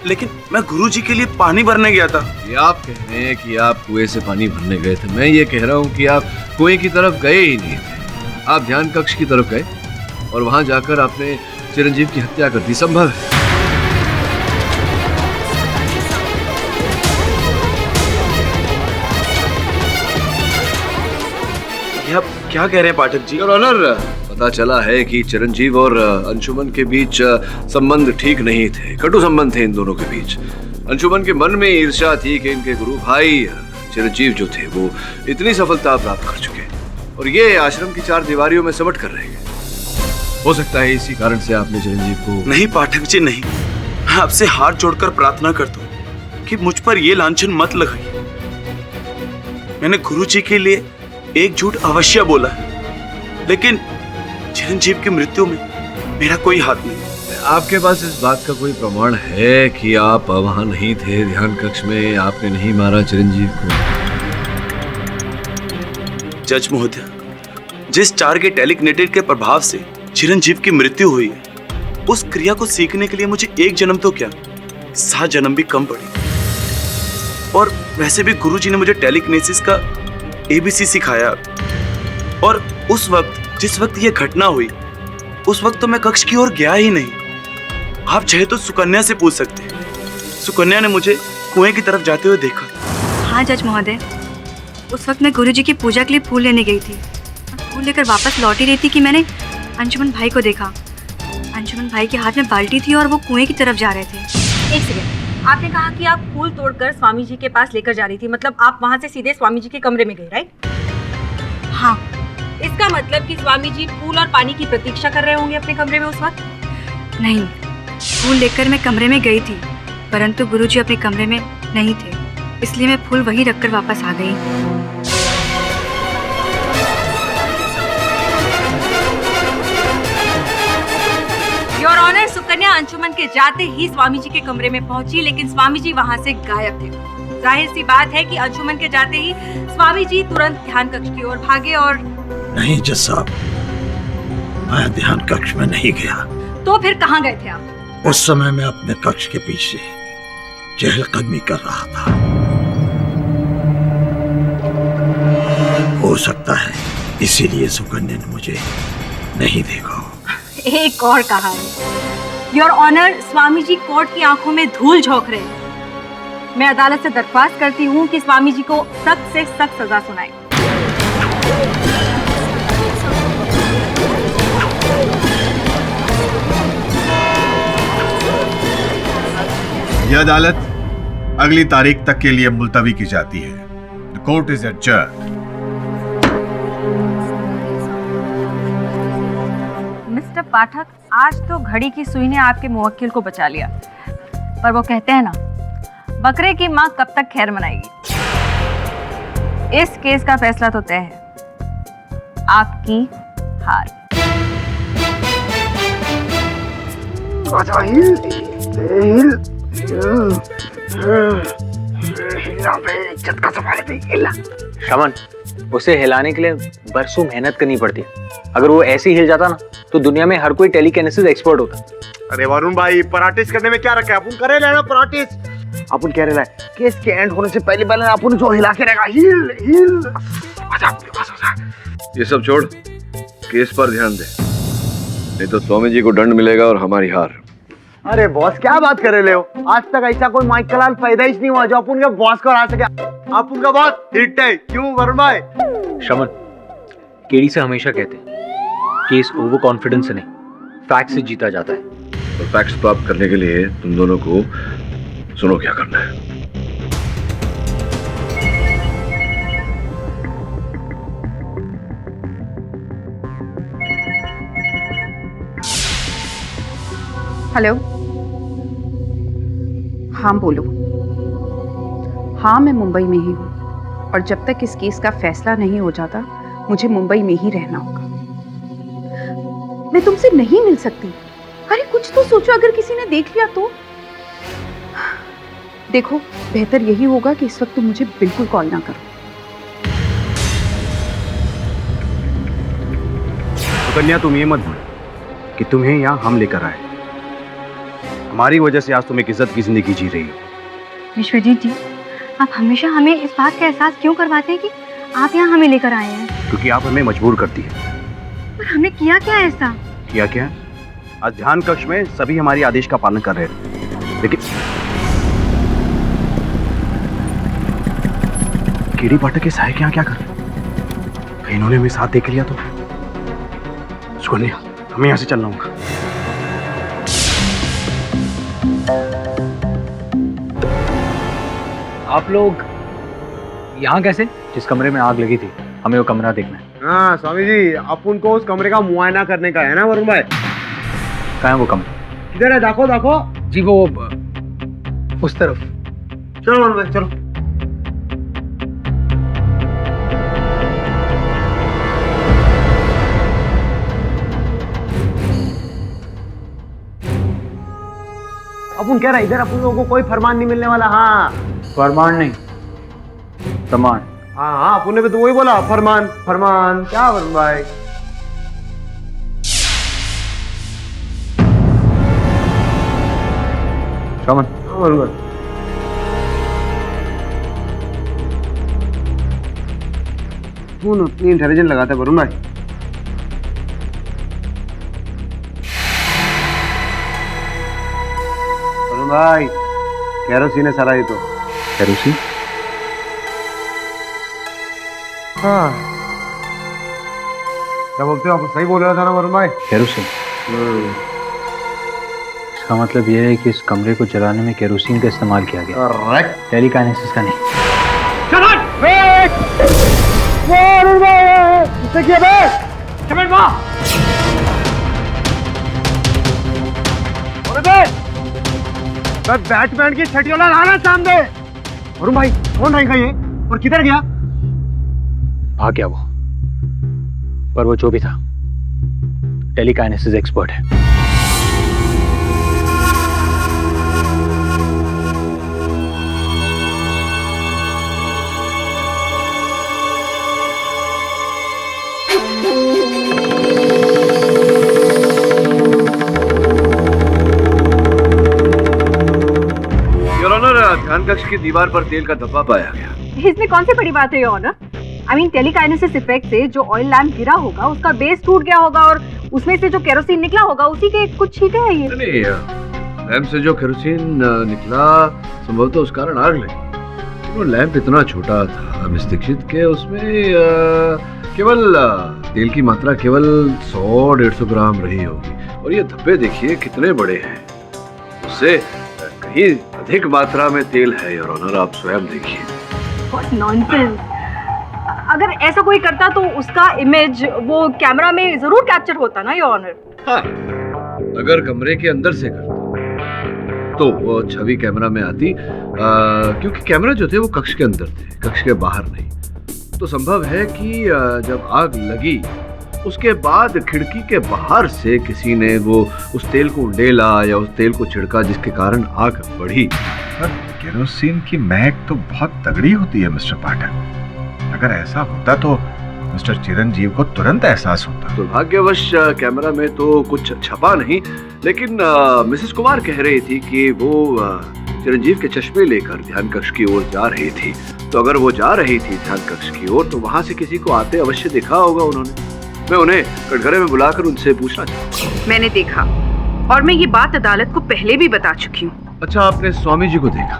लेकिन मैं गुरुजी के लिए पानी भरने गया था। ये आप कह रहे हैं कि आप कुएं से पानी भरने गए थे, मैं ये कह रहा हूँ कि आप कुएं की तरफ गए ही नहीं थे। आप ध्यान कक्ष की तरफ गए और वहां जाकर आपने चिरंजीव की हत्या कर दी। संभव है? आप क्या कह रहे हैं पाठक जी? योर ऑनर, पता चला है कि चिरंजीव और अंशुमन के बीच संबंध ठीक नहीं थे, कटु संबंध थे इन दोनों के बीच। अंशुमन के मन में ईर्ष्या थी कि इनके गुरु भाई चिरंजीव जो थे वो इतनी सफलता प्राप्त कर चुके और ये आश्रम की 4 दीवारियों में सिमट कर रह गए। हो सकता है इसी कारण से आपने चिरंजीव को... नहीं पाठक जी, नहीं। मैं आपसे हाथ जोड़कर प्रार्थना करता हूँ कि मुझ पर ये लांछन मत लगाइए। मैंने गुरुजी के लिए एक झूठ अवश्य बोला है, लेकिन चिरंजीव की मृत्यु में मेरा कोई हाथ नहीं। आपके पास इस बात का कोई प्रमाण है कि आप वहां नहीं थे, ध्यान कक्ष में आपने नहीं मारा चिरंजीव को? जज महोदय, जिस 4 के टेलिकिनेटेड के प्रभाव से चिरंजीव की मृत्यु हुई है, उस क्रिया को सीखने के लिए मुझे 1 जन्म तो क्या 7 जन्म भी कम पड़े। और वैसे भी गुरुजी ने मुझे टेलिकिनेसिस का ABC सिखाया। और उस वक्त, जिस वक्त यह घटना हुई, उस वक्त तो मैं कक्ष की ओर गया ही नहीं। आप चाहे तो सुकन्या से पूछ सकते हैं। सुकन्या ने मुझे कुएं की तरफ जाते हुए देखा। हाँ जज महोदय, उस वक्त मैं गुरुजी की पूजा के लिए फूल लेने गई थी और फूल लेकर वापस लौटी रही थी कि मैंने अंशुमन भाई को देखा। अंशुमन भाई के हाथ में बाल्टी थी और वो कुएं की तरफ जा रहे थे। एक सेकंड, आपने कहा कि आप फूल तोड़कर स्वामी जी के पास लेकर जा रही थी, मतलब आप वहां से सीधे स्वामी जी के कमरे में गए, राइट? हाँ, इसका मतलब कि स्वामी जी फूल और पानी की प्रतीक्षा कर रहे होंगे अपने कमरे में उस वक्त? नहीं, फूल लेकर मैं कमरे में गई थी, परंतु गुरुजी अपने कमरे में नहीं थे, इसलिए मैं फूल वहीं रखकर वापस आ गई। योर ऑनर, सुकन्या अंशुमन के जाते ही स्वामी जी के कमरे में पहुंची, लेकिन स्वामी जी वहां से गायब थे। जाहिर सी बात है कि अंशुमन के जाते ही स्वामी जी तुरंत ध्यान कक्ष की ओर भागे। और नहीं जज साहब, मैं ध्यान कक्ष में नहीं गया। तो फिर कहाँ गए थे आप? उस समय मैं अपने कक्ष के पीछे चहलकदमी कर रहा था। हो सकता है इसीलिए सुकन्या ने मुझे नहीं देखा। एक और कहानी। Your honour, Swami ji court की आंखों में धूल झोंक रहे हैं। मैं अदालत से दरख्वास्त करती हूँ कि स्वामी जी को सख्त से सख्त सजा सुनाए। यह अदालत अगली तारीख तक के लिए मुलतवी की जाती है। The court is adjourned. Mister Pathak, आज तो घड़ी की सुई ने आपके मुवक्किल को बचा लिया, पर वो कहते हैं ना, बकरे की मां कब तक खैर मनाएगी। इस केस का फैसला तो तय है, आपकी हार। श्रवण, उसे हिलाने के लिए बरसों मेहनत करनी पड़ती है। अगर वो ऐसे ही हिल जाता ना तो दुनिया में हर कोई टेलीकिनेसिस एक्सपर्ट होता। अरे वरुण भाई, प्रैक्टिस करने में क्या रखा है? अपन करे लेना प्रैक्टिस। अपन कह रहे हैं केस के एंड होने से पहले अपन जो हिला के रहेगा, हिल हिल। आजा। ये सब छोड़, केस पर ध्यान दे, नहीं तो स्वामी जी को दंड मिलेगा और हमारी हार। अरे बॉस, क्या बात कर रहे हो? आज तक ऐसा कोई माइकलाल पैदा ही नहीं हुआ जो अपन के बॉस को हरा सके। अपन का बॉस हिट है, क्यों वरुण भाई? श्रमण, केडी से हमेशा कहते हैं केस ओवर कॉन्फिडेंस से नहीं, फैक्ट से जीता जाता है। और फैक्ट्स प्राप्त करने के लिए तुम दोनों को सुनो क्या करना है। हेलो, हाँ बोलो। हाँ, मैं मुंबई में ही हूँ और जब तक इस केस का फैसला नहीं हो जाता मुझे मुंबई में ही रहना होगा। मैं तुमसे नहीं मिल सकती। अरे कुछ तो सोचो, अगर किसी ने देख लिया तो। देखो, बेहतर यही होगा कि इस वक्त तुम मुझे बिल्कुल कॉल ना करो। कन्या, तुम ये मत भूलो कि तुम्हें यहाँ हम लेकर आए। हमारी वजह से आज तुम एक इज्जत की जिंदगी जी रही हो। विश्वजीत जी, आप हमेशा हमें इस बात का एहसास क्यों करवाते हैं कि आप यहाँ हमें लेकर आए हैं? क्योंकि आप हमें मजबूर करती है। पर हमने किया क्या ऐसा? क्या? आज ध्यान कक्ष में सभी हमारी आदेश का पालन कर रहे थे, लेकिन केडी पाठक के सहायक यहाँ क्या कर रहे? कहीं इन्होंने हमें साथ देख लिया तो? सुकन्या, हमें यहाँ से चलना होगा। आप लोग यहाँ कैसे? जिस कमरे में आग लगी थी, हमें वो कमरा देखना है। हाँ स्वामी जी, अपन को उस कमरे का मुआयना करने का है ना वरुण भाई? कहाँ है वो कमरा? किधर है? देखो। जी वो उस तरफ। चलो वरुण भाई, चलो। अपन कह रहा है इधर अपन लोगों को कोई फरमान नहीं मिलने वाला। हाँ, फरमान नहीं, प्रमाण। हाँ, अपन ने भी तो वही बोला, फरमान। क्या वरुण भाई? श्रमण, वरुण भाई, तू इतनी इंटेलिजेंट लगाता है वरुण भाई। वरुण भाई, केरोसिन है सारा ये तो। केरोसिन? हाँ, क्या बोलते हो? आप सही बोल रहा था ना वरुण भाई? केरोसिन। इसका मतलब यह है कि इस कमरे को जलाने में केरोसिन का इस्तेमाल किया गया। करेक्ट। टेलीकाइनेसिस का नहीं। बैटमैन की छठी वाला लाना सामने। वरुण भाई, कौन रहेगा ये और किधर गया? भाग गया वो, पर वो जो भी था टेलीकाइनेसिस एक्सपर्ट है। ध्यान कक्ष की दीवार पर तेल का धब्बा पाया गया। इसमें कौन सी बड़ी बात है your honour? I mean telekinesis effect से जो ऑयल लैंप गिरा होगा उसका बेस टूट गया होगा और उसमें से जो केरोसिन निकला होगा उसी के कुछ छींटे हैं ये। नहीं, लैंप से जो केरोसिन निकला संभवतः उस कारण आग लगी। वो लैंप इतना छोटा था मिस दीक्षित के उसमें केवल तेल की मात्रा केवल 100-150 ग्राम रही होगी। और ये धब्बे देखिए कितने बड़े हैं, उससे कहीं अधिक मात्रा में तेल है योर ऑनर, आप स्वयं देखिए। What nonsense! अगर ऐसा कोई करता तो उसका इमेज वो कैमरा में जरूर कैप्चर होता ना योर ऑनर। हाँ, अगर कमरे के अंदर से करता तो वो छवि कैमरा में आती, क्योंकि कैमरा जो थे वो कक्ष के अंदर थे, कक्ष के बाहर नहीं। तो संभव है कि जब आग लगी उसके बाद खिड़की के बाहर से किसी ने वो उस तेल को उंडेला या उस तेल को छिड़का जिसके कारण आग बढ़ी। पर केरोसिन की महक तो बहुत तगड़ी होती है मिस्टर पाठक। अगर ऐसा होता तो मिस्टर चिरंजीव को तुरंत एहसास होता। दुर्भाग्यवश कैमरा में तो कुछ छपा नहीं, लेकिन मिसेस कुमार कह रही थी कि वो चिरंजीव के चश्मे लेकर ध्यान कक्ष की ओर जा रही थी। तो अगर वो जा रही थी ध्यान कक्ष की ओर तो वहां से किसी को आते अवश्य देखा होगा उन्होंने। मैं उन्हें कटघरे में बुलाकर उनसे पूछना चाहूँगा। मैंने देखा और मैं ये बात अदालत को पहले भी बता चुकी हूँ। अच्छा, आपने स्वामी जी को देखा?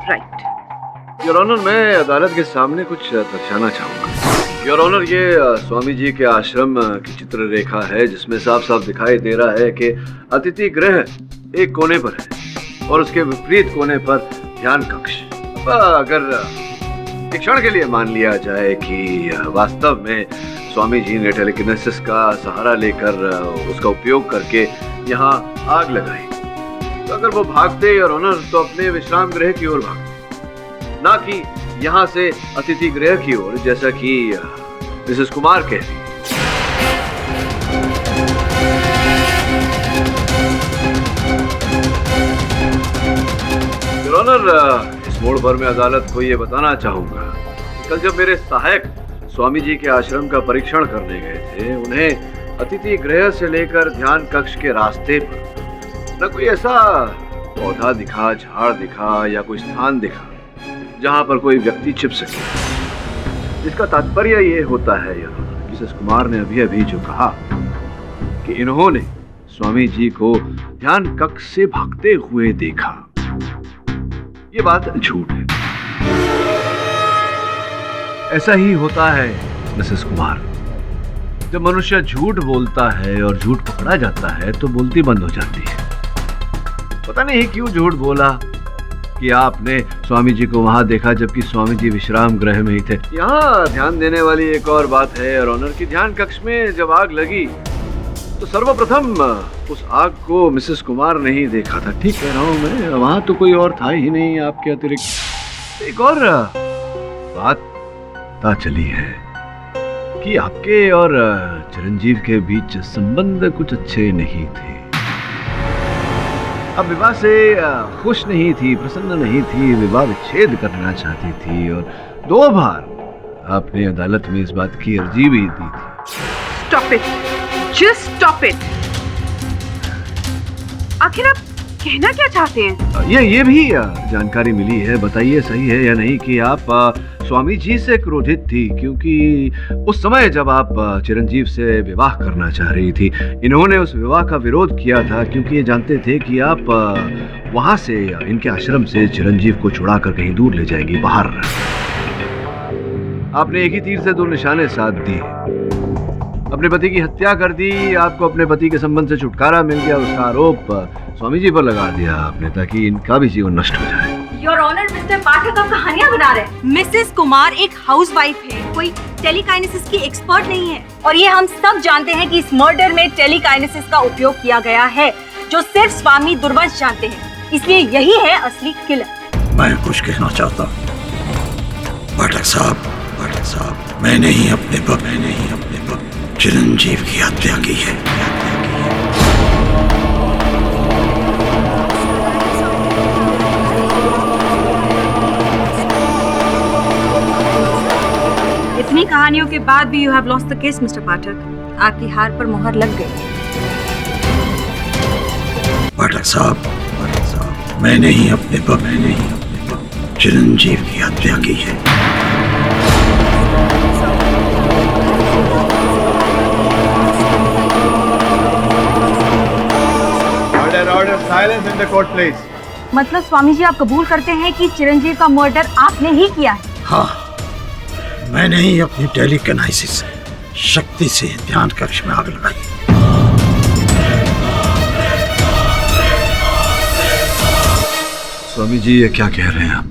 राइट। योर ऑनर, मैं अदालत के सामने कुछ दर्शाना चाहूँगा। योर ऑनर, ये स्वामी जी के आश्रम की चित्र रेखा है जिसमें साफ साफ दिखाई दे रहा है कि अतिथि गृह एक कोने पर है और उसके विपरीत कोने पर ध्यान कक्ष। अगर एक क्षण के लिए मान लिया जाए कि वास्तव में स्वामी जी ने टेलीकिनेसिस का सहारा लेकर उसका उपयोग करके यहाँ आग लगाई, तो अगर वो भागते और ऑनर तो अपने विश्राम गृह की ओर भागते, ना कि यहाँ से अतिथि गृह की ओर, जैसा कि मिसेस कुमार कह रही। ऑनर, इस मोड़ पर मैं अदालत को ये बताना चाहूंगा, कल जब मेरे सहायक स्वामी जी के आश्रम का परीक्षण करने गए थे, उन्हें अतिथि गृह से लेकर ध्यान कक्ष के रास्ते पर न कोई ऐसा पौधा दिखा, झाड़ दिखा या कोई स्थान दिखा जहां पर कोई व्यक्ति छिप सके। इसका तात्पर्य ये होता है मिसेस कुमार ने अभी अभी जो कहा कि इन्होंने स्वामी जी को ध्यान कक्ष से भागते हुए देखा, ये बात झूठ है। ऐसा ही होता है मिसेस कुमार, जब मनुष्य झूठ बोलता है और झूठ पकड़ा जाता है तो बोलती बंद हो जाती है। पता नहीं क्यों झूठ बोला कि आपने स्वामी जी को वहां देखा जबकि स्वामी जी विश्राम गृह में ही थे। यहाँ ध्यान देने वाली एक और बात है और ऑनर की ध्यान कक्ष में जब आग लगी तो सर्वप्रथम उस आग को मिसेस कुमार ने ही देखा था। ठीक कह रहा हूँ मैं, वहां तो कोई और था ही नहीं आपके अतिरिक्त। एक और बात पता चली है कि आपके और चिरंजीव के बीच संबंध कुछ अच्छे नहीं थे। अब विवाह से खुश नहीं थी, प्रसन्न नहीं थी, विवाह विच्छेद करना चाहती थी और 2 बार आपने अदालत में इस बात की अर्जी भी दी थी। Stop it! Just stop it! आखिर आप कहना क्या चाहते हैं? ये भी जानकारी मिली है, बताइए सही है या नहीं, कि आप स्वामी जी से क्रोधित थी क्योंकि उस समय जब आप चिरंजीव से विवाह करना चाह रही थी, इन्होंने उस विवाह का विरोध किया था क्योंकि ये जानते थे कि आप वहां से, इनके आश्रम से चिरंजीव को छुड़ा कर कहीं दूर ले जाएंगी, बाहर। आपने एक ही तीर से 2 निशाने साध दिए, अपने पति की हत्या कर दी, आपको अपने पति के संबंध से छुटकारा मिल गया, उसका आरोप स्वामी जी पर लगा दिया आपने ताकि इनका भी जीवन नष्ट हो जाए। योर ऑनर, मिस्टर पाठक अब कहानियां बना रहे हैं। मिसेस कुमार एक हाउसवाइफ है, कोई टेलीकाइनेसिस की एक्सपर्ट नहीं है और ये हम सब जानते हैं कि इस मर्डर में टेलीकाइनेसिस का उपयोग किया गया है जो सिर्फ स्वामी दुर्वंश जानते हैं, इसलिए यही है असली किलर। मैं कुछ कहना चाहता हूँ पाठक साहब, मैंने ही अपने वक्त चिरंजीव की हत्या की है। इतनी कहानियों के बाद भी you have lost the case mister Pathak, आपकी हार पर मोहर लग गई। पाठक साहब, मैंने ही अपने वक्त चिरंजीव की हत्या की है। Order silence in the court, please. मतलब स्वामी जी आप कबूल करते हैं कि चिरंजीव का मर्डर आपने ही किया है? हाँ, मैंने ही अपनी टेलीकिनेसिस शक्ति से ध्यान कक्ष में आग लगाई। स्वामी जी ये क्या कह रहे हैं आप?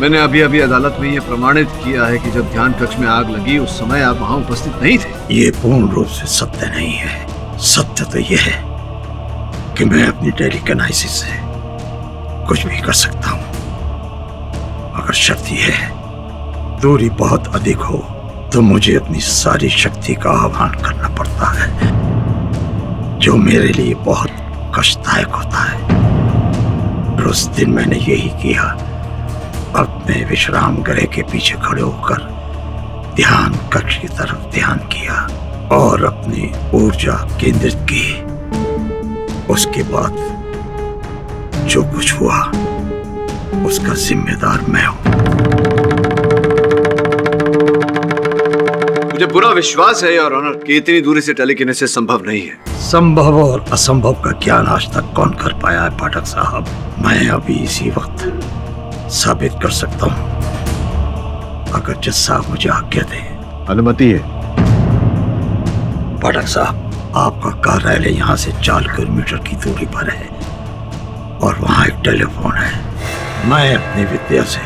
मैंने अभी अभी अदालत में ये प्रमाणित किया है कि जब ध्यान कक्ष में आग लगी उस समय आप वहां उपस्थित नहीं थे। ये पूर्ण रूप से सत्य नहीं है। सत्य तो यह है कि मैं अपनी टेलीकिनेसिस से कुछ भी कर सकता हूँ, अगर शक्ति है, दूरी बहुत अधिक हो तो मुझे अपनी सारी शक्ति का आह्वान करना पड़ता है, जो मेरे लिए बहुत कष्टदायक होता है। और उस दिन मैंने यही किया, अपने विश्राम गृह के पीछे खड़े होकर ध्यान कक्ष की तरफ ध्यान किया और अपनी ऊर्जा केंद्रित की। उसके बाद जो कुछ हुआ उसका जिम्मेदार मैं हूं। मुझे पूरा विश्वास है योर ऑनर कि इतनी दूरी से टेलीकिनेसिस संभव नहीं है। संभव और असंभव का ज्ञान आज तक कौन कर पाया है पाठक साहब? मैं अभी इसी वक्त साबित कर सकता हूं, अगर जज साहब मुझे आज्ञा दें। अनुमति है। पाठक साहब, आपका कार्यालय यहाँ से 4 किलोमीटर की दूरी पर है और वहाँ एक टेलीफोन है। मैं अपनी विद्या से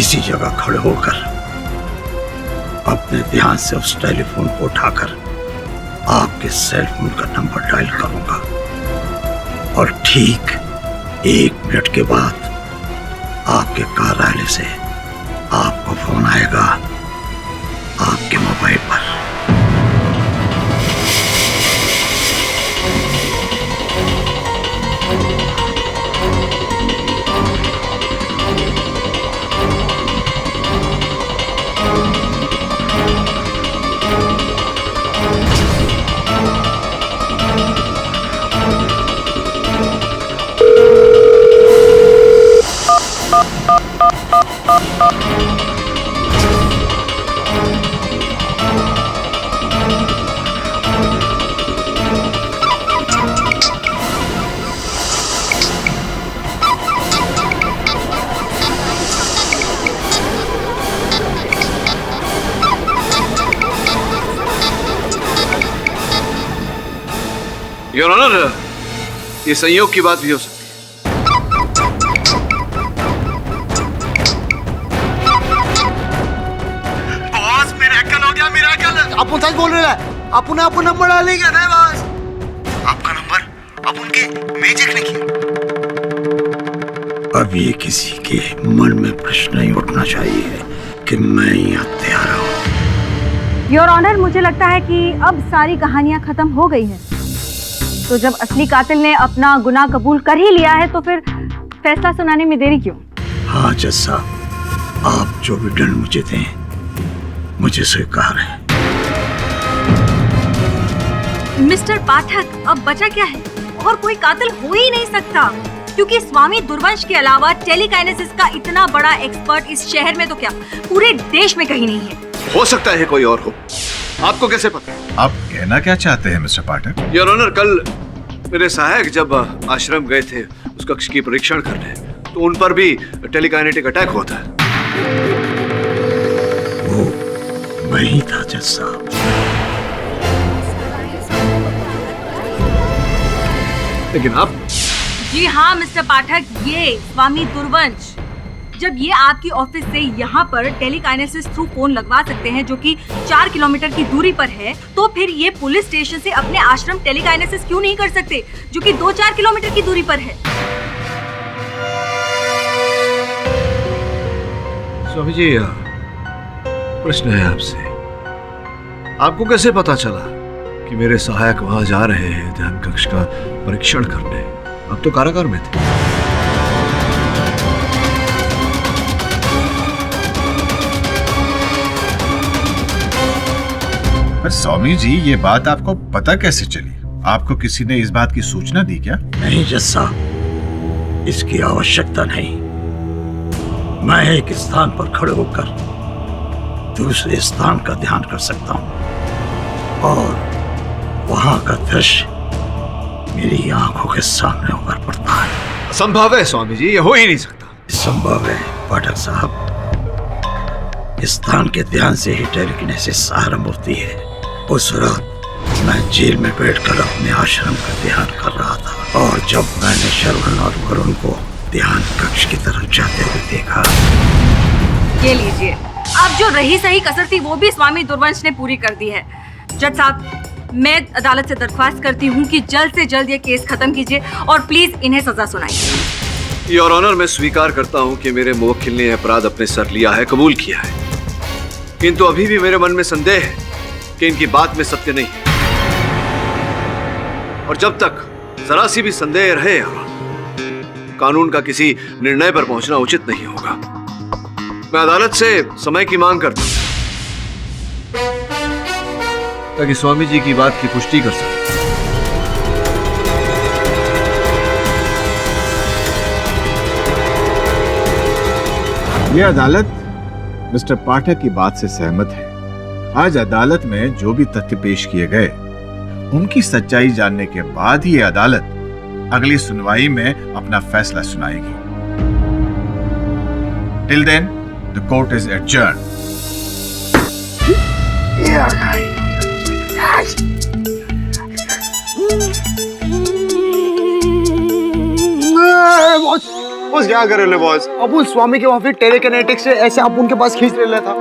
इसी जगह खड़े होकर अपने ध्यान से उस टेलीफोन को उठाकर आपके सेल फोन का नंबर डायल करूंगा और ठीक 1 मिनट के बाद आपके कार्यालय से आपको फोन आएगा आपके मोबाइल पर। योर ऑनर, ये संयोग की बात भी हो सकती है। बॉस, मिरेकल हो गया, मिरेकल। अपन सच बोल रहे हैं। अपन नंबर डालेंगे ना बॉस। आपका नंबर अपन के मैजिक ने किया। अब ये किसी के मन में प्रश्न नहीं उठना चाहिए कि मैं यहाँ तैयार हूँ। योर ऑनर, मुझे लगता है कि अब सारी कहानियां खत्म हो गई हैं। तो जब असली कातिल ने अपना गुनाह कबूल कर ही लिया है तो फिर फैसला सुनाने में देरी क्यों? हाँ जज साहब, आप जो भी दंड मुझे दें मुझे स्वीकार है। मिस्टर पाठक, अब बचा क्या है? और कोई कातिल हो ही नहीं सकता, क्योंकि स्वामी दुर्वंश के अलावा टेलीकाइनेसिस का इतना बड़ा एक्सपर्ट इस शहर में तो क्या पूरे देश में कहीं नहीं है। हो सकता है कोई और हो, आपको कैसे पता? आप कहना क्या चाहते हैं मिस्टर पाठक? योर ऑनर, कल मेरे सहायक जब आश्रम गए थे उस कक्ष की परीक्षण करने, तो उन पर भी टेलीकाइनेटिक अटैक हुआ था। वो वही था जज साहब। लेकिन आप? जी हाँ मिस्टर पाठक, ये स्वामी दुर्वंश जब ये आपकी ऑफिस से यहाँ पर टेलीकाइनेसिस थ्रू फोन लगवा सकते हैं, जो कि 4 किलोमीटर की दूरी पर है, तो फिर ये पुलिस स्टेशन से अपने आश्रम टेलीकाइनेसिस क्यों नहीं कर सकते, जो कि 2-4 किलोमीटर की दूरी पर है? स्वामी जी, प्रश्न है आपसे, आपको कैसे पता चला कि मेरे सहायक वहां जा रहे हैं ध्यान कक्ष का परीक्षण करने? अब तो कारागार में थे। पर स्वामी जी, ये बात आपको पता कैसे चली? आपको किसी ने इस बात की सूचना दी क्या? नहीं जज साहब, इसकी आवश्यकता नहीं। मैं एक स्थान पर खड़े होकर दूसरे स्थान का ध्यान कर सकता हूँ और वहां का दृश्य मेरी आंखों के सामने उभर पड़ता है। असंभव है स्वामी जी, ये हो ही नहीं सकता। संभव है पाठक साहब। स्थान के ध्यान से ही टेलीकिनेसिस आरंभ होती है। उस रात मैं जेल में बैठकर अपने आश्रम का ध्यान कर रहा था और जब मैंने श्रवण और वरुण को ध्यान कक्ष की तरफ जाते हुए देखा। ये लीजिए, अब जो रही सही कसर थी वो भी स्वामी दुर्वंश ने पूरी कर दी है। जज साहब, मैं अदालत से दरख्वास्त करती हूँ कि जल्द से जल्द ये केस खत्म कीजिए और प्लीज इन्हें सजा सुनाइए। योर ऑनर, मैं स्वीकार करता हूँ कि मेरे मुवक्किल ने अपराध अपने सर लिया है, कबूल किया है, किंतु अभी भी मेरे मन में संदेह है कि इनकी बात में सत्य नहीं है। और जब तक जरा सी भी संदेह रहे, कानून का किसी निर्णय पर पहुंचना उचित नहीं होगा। मैं अदालत से समय की मांग करता हूं ताकि स्वामी जी की बात की पुष्टि कर सके। यह अदालत मिस्टर पाठक की बात से सहमत है। आज अदालत में जो भी तथ्य पेश किए गए उनकी सच्चाई जानने के बाद ही यह अदालत अगली सुनवाई में अपना फैसला सुनाएगी। Till then the court is adjourned. Boss क्या कर रहे बॉस? अपन स्वामी के वहां फिर टेलीकिनेटिक्स से ऐसे आप उनके पास खींच ले था।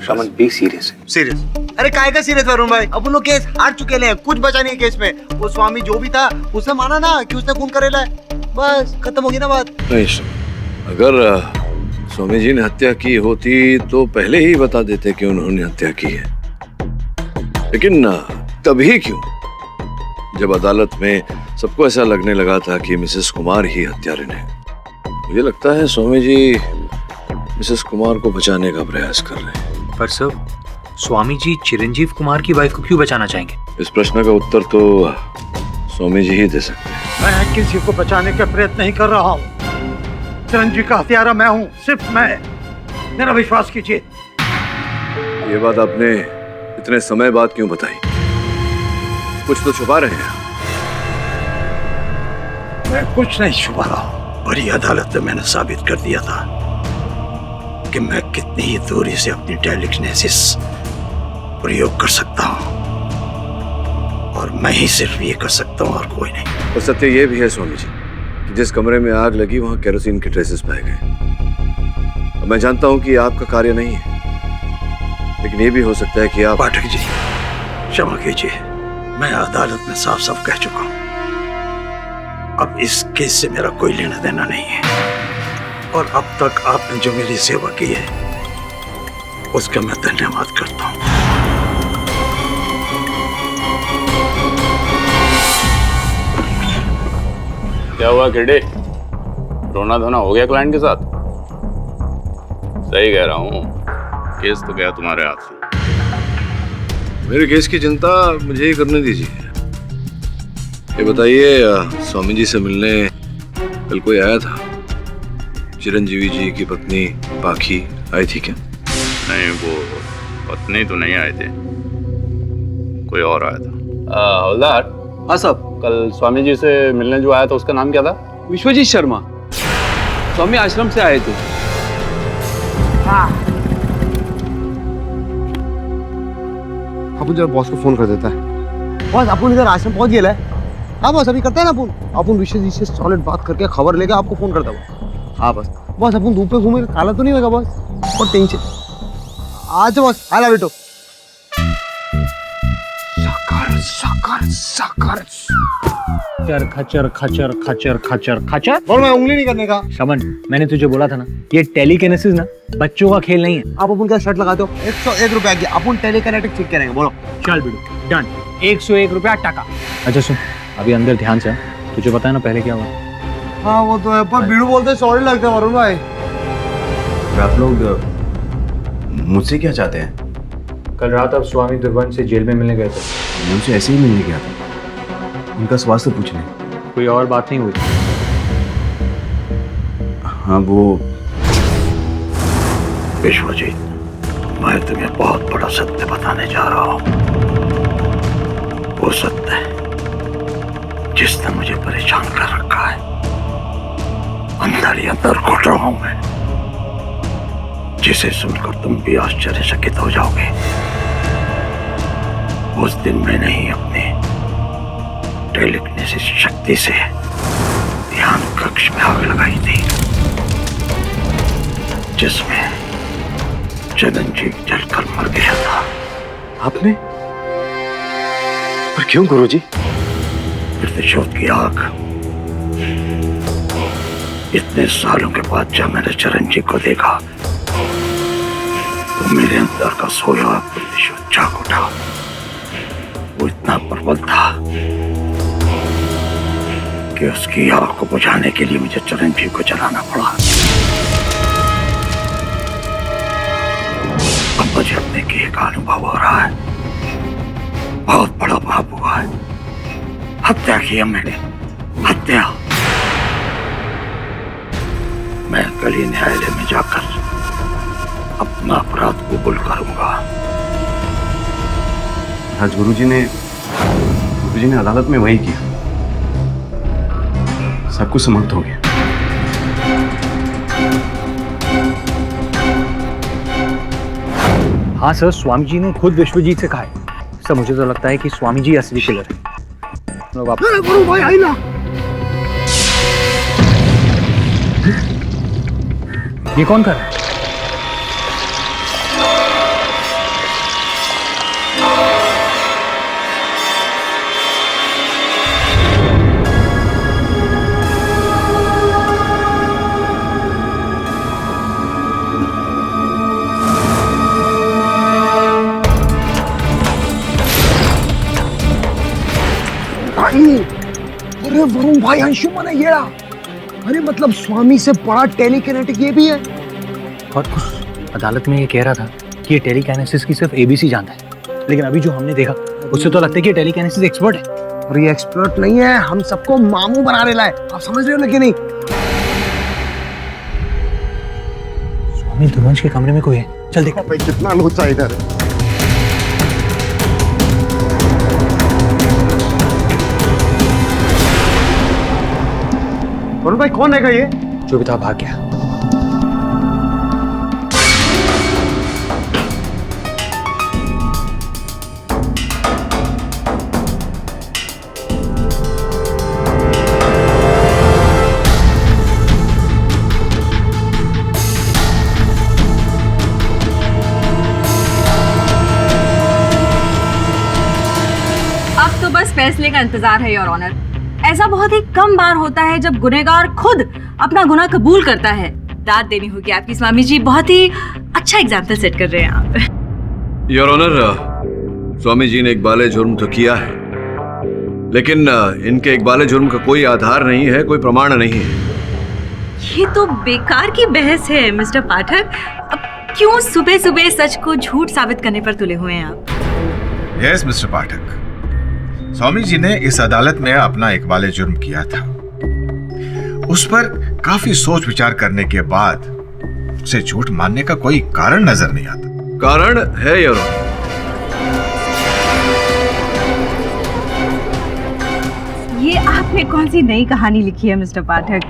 शमन बी सीरियस है। सीरियस? अरे काय का सीरियस वरुण भाई? अपन लोग केस हार चुके हैं, कुछ बचा नहीं केस में। वो स्वामी जो भी था उसने माना ना कि उसने खून करेला है, बस खत्म होगी ना बात। नहीं, अगर स्वामी जी ने हत्या की होती तो पहले ही बता देते कि उन्होंने हत्या की है, लेकिन तभी क्यों जब अदालत में सबको ऐसा लगने लगा था कि मिसेस कुमार ही हत्यारिन है। मुझे लगता है स्वामी जी मिसेस कुमार को बचाने का प्रयास कर रहे हैं। पर सर, स्वामी जी चिरंजीव कुमार की वाइफ को क्यों बचाना चाहेंगे? इस प्रश्न का उत्तर तो स्वामी जी ही दे सकते हैं। मैं किसी को बचाने का प्रयत्न नहीं कर रहा हूँ। चिरंजीव का हत्यारा मैं हूँ, सिर्फ मैं। मेरा विश्वास कीजिए। ये बात आपने इतने समय बाद क्यों बताई? कुछ तो छुपा रहे हैं। मैं कुछ नहीं छुपा रहा हूँ। बड़ी अदालत में मैंने साबित कर दिया था कि मैं कितनी ही दूरी से अपनी टेलीकिनेसिस प्रयोग कर सकता हूँ, और मैं ही सिर्फ ये कर सकता हूँ और कोई नहीं। और सत्य ये भी है स्वामी जी कि जिस कमरे में आग लगी वहां केरोसिन के ट्रेसेस पाए गए। और मैं जानता हूं कि आपका कार्य नहीं है, लेकिन ये भी हो सकता है कि आप। पाठक जी क्षमा कीजिए, मैं अदालत में साफ साफ कह चुका हूं। अब इस केस से मेरा कोई लेना देना नहीं है, और अब तक आपने जो मेरी सेवा की है उसका मैं धन्यवाद करता हूं। क्या हुआ किडे? रोना धोना हो गया क्लाइंट के साथ? सही कह रहा हूँ, केस तो गया तुम्हारे हाथ से। मेरे केस की चिंता मुझे ही करने दीजिए। ये बताइए, स्वामी जी से मिलने कल कोई आया था? चिरंजीवी जी की पत्नी पाखी आई थी क्या? नहीं, वो पत्नी तो नहीं आए थे, कोई और आया था। हवलदार। हाँ साहब। कल स्वामी जी से मिलने जो आया था उसका नाम क्या था? विश्वजीत शर्मा, स्वामी आश्रम से आए थे। अपन जरा बॉस को फोन कर देता है। बॉस अपन इधर आश्रम पहुंच गया है। हाँ बॉस, अभी करते हैं ना अपन विश्वजीत से सॉलिड बात करके खबर लेके आपको फोन करता हूँ। हाँ बॉस अपन धूप पे घूमे, काला तो नहीं होगा बॉस? और टेंशन। अच्छा बॉस, आला बेटो। खचर खचर खचर खचर खचर। बोल, मैं उंगली नहीं करने का। शमन, मैंने तुझे बोला था ना, ये टेलीकिनेसिस ना बच्चों का खेल नहीं है। आप अपन क्या शर्ट लगाते हो? 101 रुपया की अपन टेलीकिनेटिक ठीक करेंगे। बोलो। चल बिडू, डन। 101 रुपया टका। अच्छा सुन, अभी अंदर ध्यान से। तुझे पता है ना पहले क्या हुआ? हाँ वो तो है, पर बीड़ू बोलते सॉरी लगता है वरुण भाई। आप लोग मुझसे क्या चाहते हैं? कल रात आप स्वामी दुर्बन से जेल में मिलने गए थे। मैं उनसे ऐसे ही मिलने गया था, उनका स्वास्थ्य पूछने। कोई और बात नहीं हुई? हाँ वो विश्वजीत, मैं तुम्हें बहुत बड़ा सत्य बताने जा रहा हूँ। वो सत्य जिसने मुझे परेशान कर रखा है। अंदर ही अंदर घुट रहा हूं मैं, जिसे सुनकर तुम भी आश्चर्यचकित हो जाओगे। उस दिन मैंने ही अपने टेलीकिनेसिस शक्ति से ध्यान कक्ष में आग लगाई थी, जिसमें चिरंजीव जलकर मर गया था। आपने? पर क्यों गुरुजी? प्रतिशोध की आग। इतने सालों के बाद जब मैंने चिरंजीव को देखा तो मेरे अंदर का सोया हुआ प्रतिशोध जाग उठा। वो इतना प्रबल था कि उसकी आग को बुझाने के लिए मुझे चिरंजीव को जलाना पड़ा। अब मुझे अपने किए का अनुभव हो रहा है। बहुत बड़ा पाप हुआ है। हत्या की है मैंने, हत्या। मैं कल ही न्यायालय में जाकर अपना अपराध कबूल करूंगा। आज गुरुजी ने अदालत में वही किया। सब कुछ समाप्त हो गया। हाँ सर, स्वामी जी ने खुद विश्वजीत से कहा है। सर मुझे तो लगता है कि स्वामी जी असली किलर है। लोग आप गुरु भाई आई ना। ये कौन कर रहा है? अरे वरुण भाई, अंशुमन है ये। अरे मतलब स्वामी से बड़ा टेलीकिनेटिक ये भी है। बहुत खुश। अदालत में ये कह रहा था कि ये टेलीकाइनेसिस की सिर्फ एबीसी जानता है, लेकिन अभी जो हमने देखा उससे तो लगता है कि ये टेलीकाइनेसिस एक्सपर्ट है। और ये एक्सपर्ट नहीं है, हम सबको मामू बनाने लाए। आप समझ रहे हो ना कि नहीं? स्वामी दुर्वंश के कमरे में कोई है, चल देखो। कितना लोचा इधर। वरुण भाई कौन है ये? जो भी था भाग गया। अब तो बस फैसले का इंतजार है योर ऑनर। ऐसा बहुत ही कम बार होता है जब गुनहगार खुद अपना गुनाह कबूल करता है। दाद देनी होगी आपकी स्वामी जी, बहुत ही अच्छा एग्जाम्पल सेट कर रहे हैं आप। योर ऑनर, स्वामी जी ने इकबाल जुर्म तो किया है, लेकिन इनके इकबाल जुर्म का कोई आधार नहीं है, कोई प्रमाण नहीं है। ये तो बेकार की बहस है मिस्टर पाठक। अब क्यों सुबह सुबह सच को झूठ साबित करने पर तुले हुए हैं आप? यस मिस्टर पाठक, स्वामी जी ने इस अदालत में अपना इकबाल जुर्म किया था। उस पर काफी सोच विचार करने के बाद उसे झूठ मानने का कोई कारण नजर नहीं आता। कारण है योर ऑनर। ये आपने कौन सी नई कहानी लिखी है मिस्टर पाठक?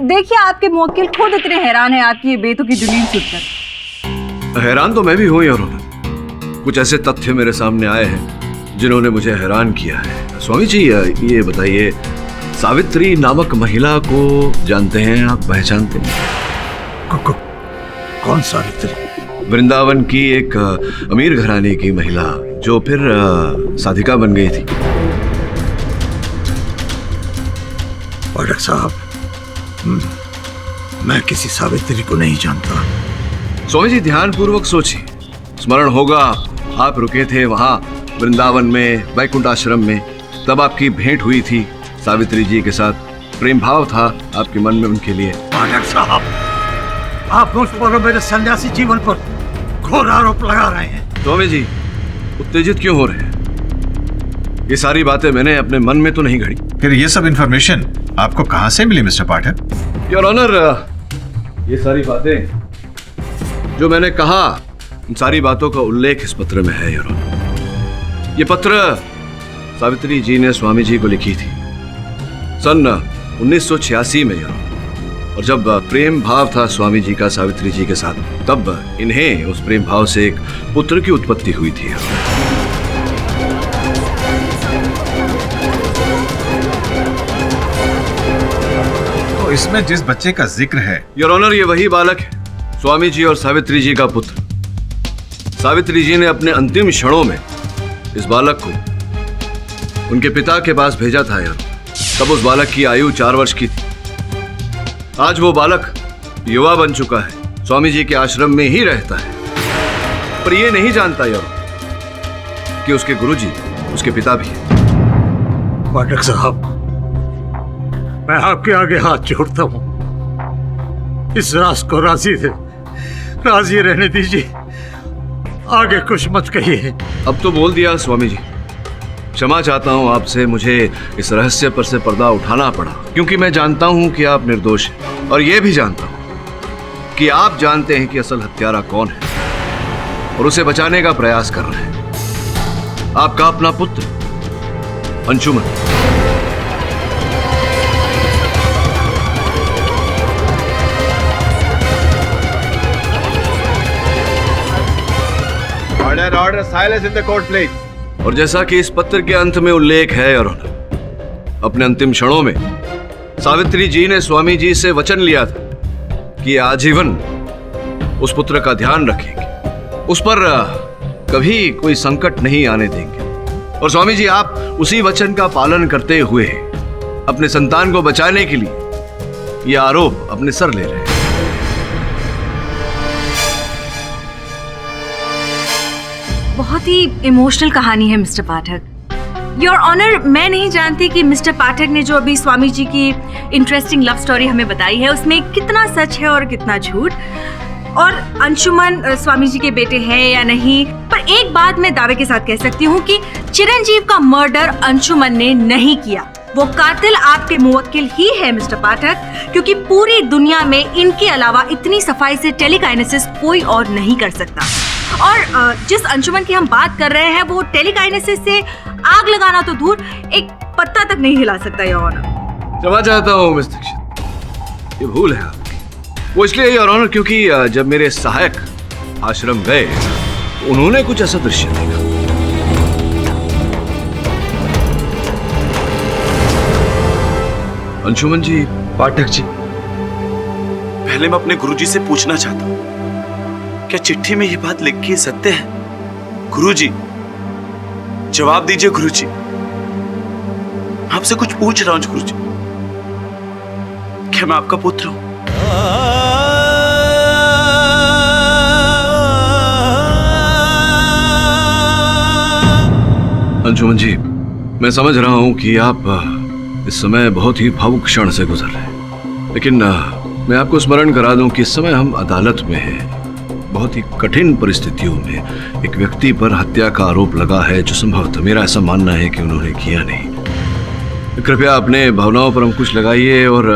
देखिए, आपके मुवक्किल खुद इतने हैरान हैं आपकी ये बेतुकी दलील सुनकर। हैरान तो मैं भी हूं योर ऑनर। कुछ ऐसे तथ्य मेरे सामने आए हैं जिन्होंने मुझे हैरान किया है। स्वामी जी, ये बताइए, सावित्री नामक महिला को जानते हैं आप, पहचानते हैं? कौन सावित्री? वृंदावन की एक अमीर घराने की महिला जो फिर साधिका बन गई थी। पाठक साहब, मैं किसी सावित्री को नहीं जानता। स्वामी जी, ध्यान पूर्वक सोचिए। स्मरण होगा आप रुके थे वहां वृंदावन में, वैकुंठ आश्रम में। तब आपकी भेंट हुई थी सावित्री जी के साथ। प्रेम भाव था आपके मन में उनके लिए। पाठक साहब, आप मुझ पर मेरे सन्यासी जीवन पर घोर आरोप लगा रहे हैं। स्वामी जी, उत्तेजित क्यों हो रहे हैं? ये सारी बातें मैंने अपने मन में तो नहीं घड़ी। फिर ये सब इंफॉर्मेशन आपको कहां से मिली मिस्टर पाठक? योर ऑनर, ये सारी बातें जो मैंने कहा, उन सारी बातों का उल्लेख इस पत्र में है योर ऑनर। ये पत्र सावित्री जी ने स्वामी जी को लिखी थी सन 1986 में योर ऑनर। और जब प्रेम भाव था स्वामी जी का सावित्री जी के साथ, तब इन्हें उस प्रेम भाव से एक पुत्र की उत्पत्ति हुई थी। तो इसमें जिस बच्चे का जिक्र है योर ऑनर, ये वही बालक है, स्वामी जी और सावित्री जी का पुत्र। सावित्री जी ने अपने अंतिम क्षणों में इस बालक को उनके पिता के पास भेजा था यार। तब उस बालक की आयु 4 वर्ष की थी। आज वो बालक युवा बन चुका है, स्वामी जी के आश्रम में ही रहता है, पर ये नहीं जानता यार कि उसके गुरुजी उसके पिता भी हैं। पाठक साहब, मैं आपके आगे हाथ जोड़ता हूं। इस राज को राजी रहने दीजिए, आगे कुछ मत कहिए। अब तो बोल दिया स्वामी जी, क्षमा चाहता हूं आपसे, मुझे इस रहस्य पर से पर्दा उठाना पड़ा क्योंकि मैं जानता हूं कि आप निर्दोष हैं और यह भी जानता हूं कि आप जानते हैं कि असल हत्यारा कौन है और उसे बचाने का प्रयास कर रहे हैं। आपका अपना पुत्र Anshuman. Order, silence in the court, please. और जैसा कि इस पत्र के अंत में उल्लेख है और अपने अंतिम क्षणों में सावित्री जी ने स्वामी जी से वचन लिया था कि आजीवन उस पुत्र का ध्यान रखेंगे, उस पर कभी कोई संकट नहीं आने देंगे। और स्वामी जी आप उसी वचन का पालन करते हुए अपने संतान को बचाने के लिए यह आरोप अपने सर ले रहे हैं। बहुत ही इमोशनल कहानी है मिस्टर पाठक। योर ऑनर, मैं नहीं जानती कि मिस्टर पाठक ने जो अभी स्वामी जी की इंटरेस्टिंग लव स्टोरी हमें बताई है उसमें कितना सच है और कितना झूठ, और अंशुमन स्वामी जी के बेटे हैं या नहीं। पर एक बात मैं दावे के साथ कह सकती हूँ कि चिरंजीव का मर्डर अंशुमन ने नहीं किया। वो कातिल आपके मुवक्किल ही है मिस्टर पाठक, क्योंकि पूरी दुनिया में इनके अलावा इतनी सफाई से टेलीकाइनेसिस कोई और नहीं कर सकता। और जिस अंशुमन की हम बात कर रहे हैं वो टेलीकाइनेसिस से आग लगाना तो दूर, एक पत्ता तक नहीं हिला सकता। योर ऑनर, क्षमा चाहता हूं मिस दीक्षित, ये भूल है आपकी। वो इसलिए योर ऑनर क्योंकि जब मेरे सहायक आश्रम गए उन्होंने कुछ ऐसा दृश्य देखा। अंशुमन जी। पाठक जी, पहले मैं अपने गुरुजी से पूछना चाहता हूं, क्या चिट्ठी में ये बात लिखी सत्य है? गुरुजी, जवाब दीजिए गुरुजी। आपसे कुछ पूछ रहा हूं गुरुजी, क्या मैं आपका पुत्र हूं? अंशुमन जी, मैं समझ रहा हूं कि आप इस समय बहुत ही भावुक क्षण से गुजर रहे हैं, लेकिन मैं आपको स्मरण करा दूं कि इस समय हम अदालत में हैं। बहुत ही कठिन परिस्थितियों में एक व्यक्ति पर हत्या का आरोप लगा है जो संभवतः, मेरा ऐसा मानना है कि उन्होंने किया नहीं। कृपया अपने भावनाओं पर अंकुश लगाइए और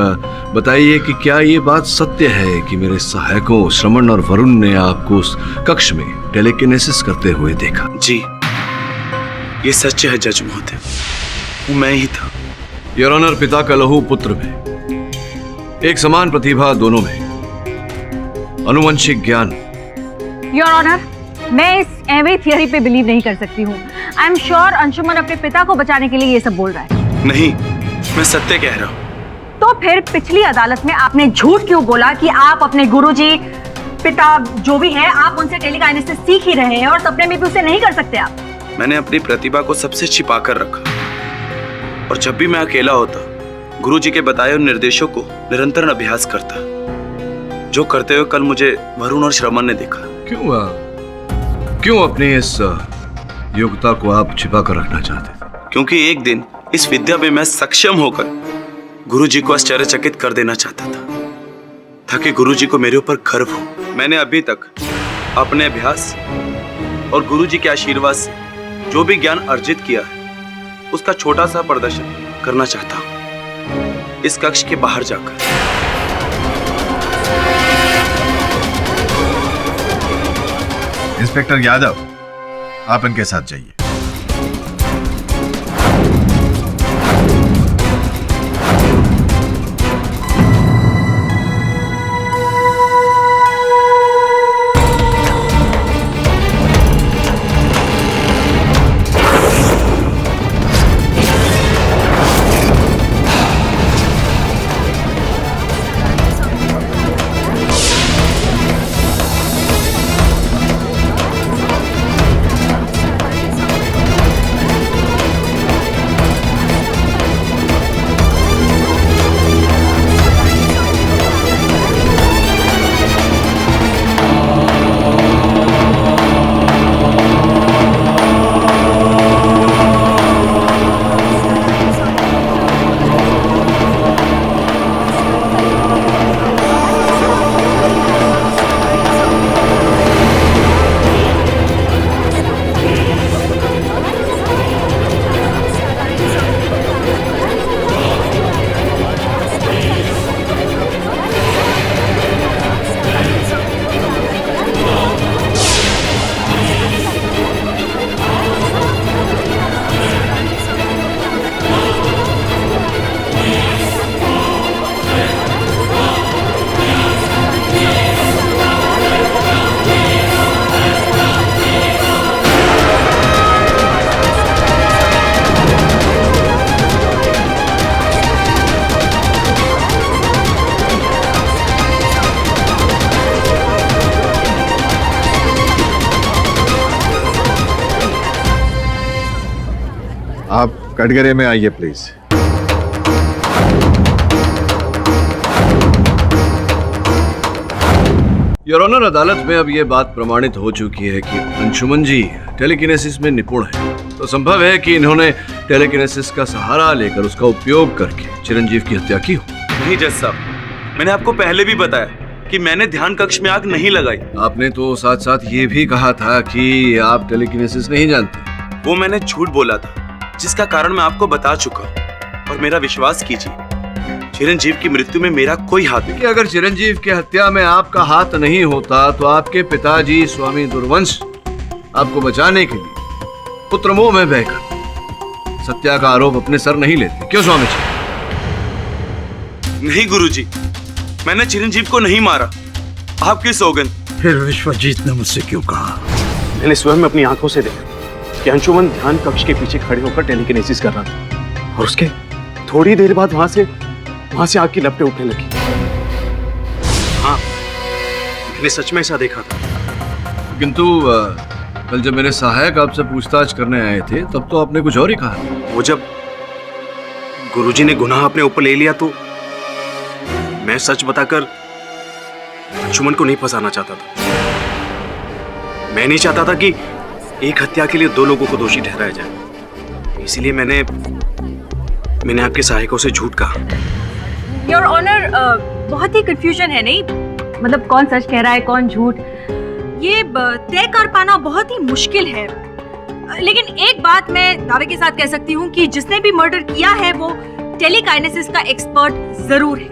बताइए कि क्या ये बात सत्य है कि मेरे सहायकों श्रमण और वरुण ने आपको उस कक्ष में टेलीकिनेसिस करते हुए देखा? जी, ये सच है जज महोदय, वो मैं ही था। योर ऑनर, पिता का लहू पुत्र में, एक समान प्रतिभा दोनों में, अनुवंशिक ज्ञान। योर ऑनर, मैं इस एवे थियरी पे बिलीव नहीं कर सकती हूँ। आई एम श्योर अंशुमन अपने पिता को बचाने के लिए ये सब बोल रहा है। नहीं, मैं सत्य कह रहा हूँ। तो फिर पिछली अदालत में आपने झूठ क्यों बोला कि आप अपने गुरुजी, पिता जो भी है, आप उनसे टेलीकाइनेसिस सीख ही रहे हैं और सपने में भी उसे नहीं कर सकते आप? मैंने अपनी प्रतिभा को सबसे छिपा कर रखा और जब भी मैं अकेला होता गुरुजी के बताए हुए निर्देशों को निरंतर अभ्यास करता, जो करते हुए कल मुझे वरुण और श्रमण ने देखा। क्यों अपनी इस योग्यता को आप छिपा कर रखना चाहते थे? क्योंकि एक दिन इस विद्या में मैं सक्षम होकर गुरुजी को आश्चर्यचकित कर देना चाहता था, ताकि गुरुजी को मेरे ऊपर गर्व हो। मैंने अभी तक अपने अभ्यास और गुरुजी के आशीर्वाद से जो भी ज्ञान अर्जित किया है उसका छोटा सा प्रदर्शन करना चाहता हूं इस कक्ष के बाहर जाकर। इंस्पेक्टर यादव, आप इनके साथ जाइए। कटघरे में आइए प्लीज। योर ऑनर, अदालत में अब यह बात प्रमाणित हो चुकी है कि अंशुमन जी टेलीकिनेसिस में निपुण हैं। तो संभव है कि इन्होंने टेलीकिनेसिस का सहारा लेकर उसका उपयोग करके चिरंजीव की हत्या की हो। नहीं जज साहब, मैंने आपको पहले भी बताया कि मैंने ध्यान कक्ष में आग नहीं लगाई। आपने तो साथ साथ ये भी कहा था कि आप टेलीकिनेसिस नहीं जानते। वो मैंने झूठ बोला था, जिसका कारण मैं आपको बता चुका हूँ। और मेरा विश्वास कीजिए, चिरंजीव की मृत्यु में मेरा कोई हाथ नहीं। कि अगर चिरंजीव की हत्या में आपका हाथ नहीं होता तो आपके पिताजी स्वामी दुर्वंश आपको बचाने के लिए पुत्र मोह में बहकर सत्या का आरोप अपने सर नहीं लेते। क्यों स्वामी जी? नहीं गुरुजी, मैंने चिरंजीव को नहीं मारा, आपकी सौगंध। फिर विश्वजीत ने मुझसे क्यों कहा? मैंने स्वयं अपनी आंखों से देखा कि अंशुमन ध्यान कक्ष के पीछे खड़े होकर टेलीकिनेसिस कर रहा था और उसके थोड़ी देर बाद वहां से आग की लपटें उठने लगी। हाँ, मैंने सच में ऐसा देखा था। किंतु कल जब मेरे सहायक आपसे पूछताछ करने आए थे तब तो आपने कुछ और ही कहा। वो जब गुरुजी ने गुनाह अपने ऊपर ले लिया तो मैं सच बताकर अंशुमन को नहीं फंसाना चाहता था। मैं नहीं चाहता था कि एक हत्या के लिए दो लोगों को दोषी ठहराया जाए। इसीलिए मैंने आपके सहायकों से झूठ कहा। योर ऑनर, बहुत ही कंफ्यूजन है, नहीं? मतलब कौन सच कह रहा है, कौन झूठ, ये तय कर पाना बहुत ही मुश्किल है। लेकिन एक बात मैं दावे के साथ कह सकती हूँ कि जिसने भी मर्डर किया है वो टेलीकाइनेसिस का एक्सपर्ट जरूर है।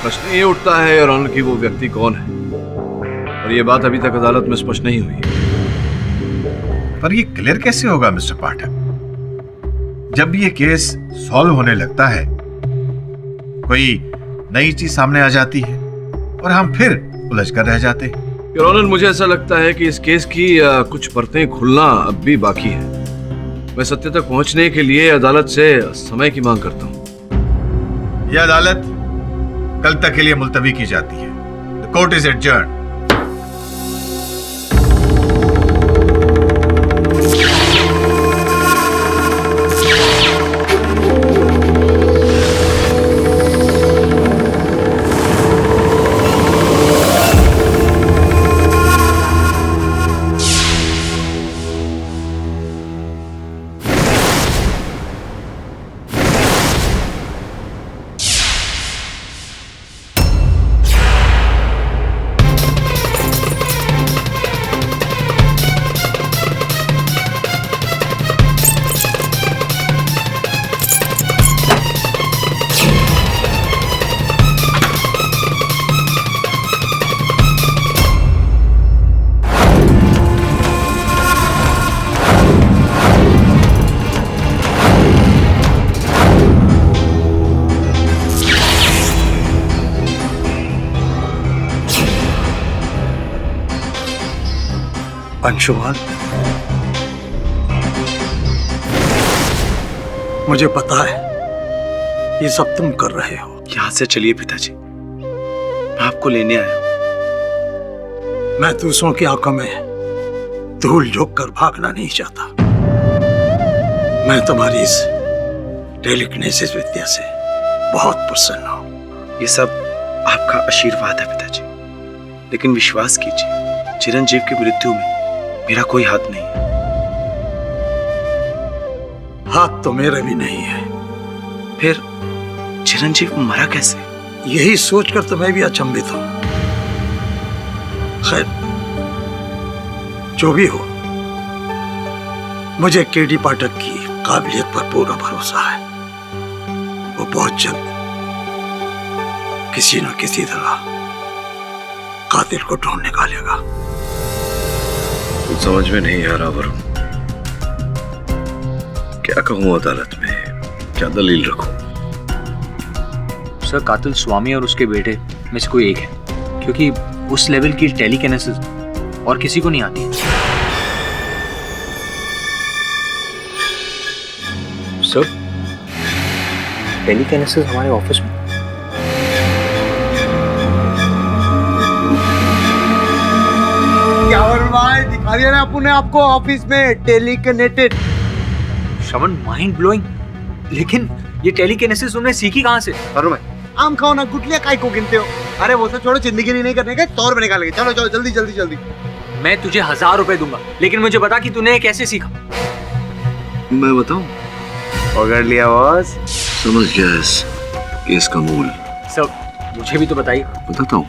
प्रश्न ये उठता है योर ऑनर कि वो व्यक्ति कौन है, और ये बात अभी तक अदालत में स्पष्ट नहीं हुई। पर ये क्लियर कैसे होगा मिस्टर पाठक? जब ये केस सॉल्व होने लगता है, कोई नई चीज सामने आ जाती है और हम फिर उलझ कर रह जाते हैं। योर ऑनर, मुझे ऐसा लगता है कि इस केस की कुछ परतें खुलना अब भी बाकी है। मैं सत्य तक पहुंचने के लिए अदालत से समय की मांग करता हूं। यह अदालत कल तक के लिए मुलतवी की जाती है। The court is adjourned. Anshuman, मुझे पता है ये सब तुम कर रहे हो। यहां से चलिए पिताजी, मैं आपको लेने आया हूं। मैं दूसरों की आंखों में धूल झोंक कर भागना नहीं चाहता। मैं तुम्हारी इस टेलीकिनेसिस विद्या से बहुत प्रसन्न हूं। ये सब आपका आशीर्वाद है पिताजी, लेकिन विश्वास कीजिए, चिरंजीव की मृत्यु में मेरा कोई हाथ नहीं है। हाथ तो मेरे भी नहीं है। फिर चिरंजीव मरा कैसे? यही सोचकर तो मैं भी अचंभित हूं। खैर, जो भी हो, मुझे केडी पाठक की काबिलियत पर पूरा भरोसा है। वो बहुत जल्द किसी न किसी तरह कातिल को ढूंढ निकालेगा। कुछ समझ में नहीं आ रहा वरुण, क्या कहूं अदालत में, क्या दलील रखूं? सर, कातिल स्वामी और उसके बेटे में से कोई एक है, क्योंकि उस लेवल की टेलीकिनेसिस और किसी को नहीं आती है। सर, टेलीकिनेसिस हमारे ऑफिस में दिखा दिया ना अपने आपको ऑफिस में टेलीकनेक्टेड। श्रवण, माइंड ब्लोइंग। लेकिन ये टेलीकिनेसिस तुमने सीखी कहाँ से? अरुण भाई, आम खाओ ना, गुटलियां काय को गिनते हो? अरे वो सब छोड़ो, जिंदगी नहीं करने का तौर पे निकालेंगे। चलो चलो जल्दी जल्दी जल्दी। मैं तुझे 1000 रुपए दूंगा, लेकिन मुझे बता कि तूने कैसे सीखा। मैं बताऊं? पकड़ लिया बॉस। समझ गया इस केस का मूल। सब मुझे भी तो बताइए। बताता हूँ